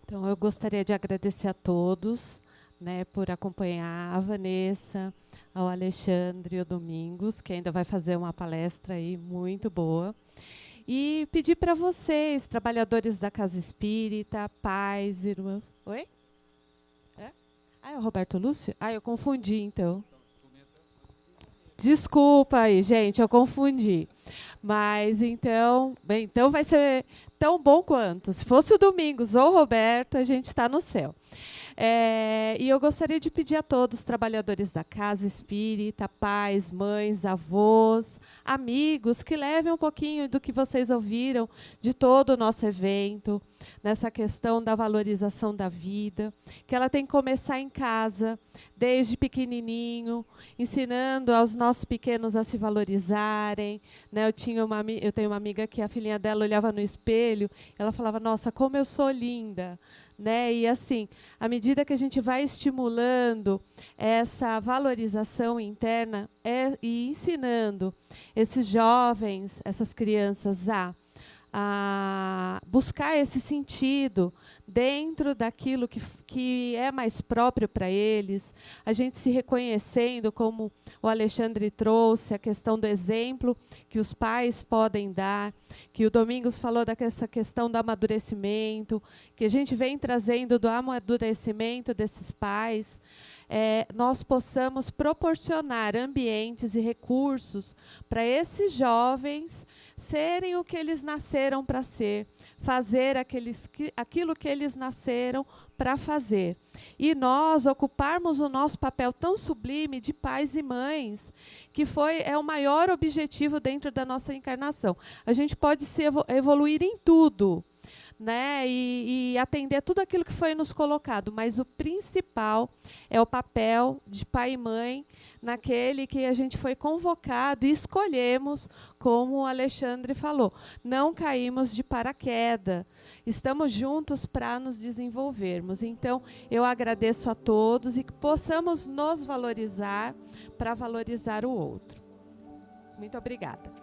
Então eu gostaria de agradecer a todos, né, por acompanhar a Vanessa, ao Alexandre e ao Domingos, que ainda vai fazer uma palestra aí muito boa. E pedir para vocês, trabalhadores da Casa Espírita, pais, irmãos... Oi? É o Roberto Lúcio? Eu confundi, então. Desculpa aí, gente, eu confundi. Mas então, bem, então vai ser tão bom quanto. Se fosse o Domingos ou o Roberto, a gente está no céu. E eu gostaria de pedir a todos os trabalhadores da Casa Espírita, pais, mães, avós, amigos, que levem um pouquinho do que vocês ouviram de todo o nosso evento, nessa questão da valorização da vida, que ela tem que começar em casa, desde pequenininho, ensinando aos nossos pequenos a se valorizarem. Né? Eu tenho uma amiga que a filhinha dela olhava no espelho, ela falava, nossa, como eu sou linda. Né? E assim, à medida que a gente vai estimulando essa valorização interna e ensinando esses jovens, essas crianças a buscar esse sentido dentro daquilo que é mais próprio para eles, a gente se reconhecendo, como o Alexandre trouxe, a questão do exemplo que os pais podem dar, que o Domingos falou dessa questão do amadurecimento, que a gente vem trazendo do amadurecimento desses pais, nós possamos proporcionar ambientes e recursos para esses jovens serem o que eles nasceram para ser, fazer aquilo que eles nasceram para fazer. E nós ocuparmos o nosso papel tão sublime de pais e mães, que é o maior objetivo dentro da nossa encarnação. A gente pode evoluir em tudo, né, e atender tudo aquilo que foi nos colocado, mas o principal é o papel de pai e mãe naquele que a gente foi convocado e escolhemos, como o Alexandre falou, não caímos de paraquedas, estamos juntos para nos desenvolvermos. Então, eu agradeço a todos e que possamos nos valorizar para valorizar o outro. Muito obrigada.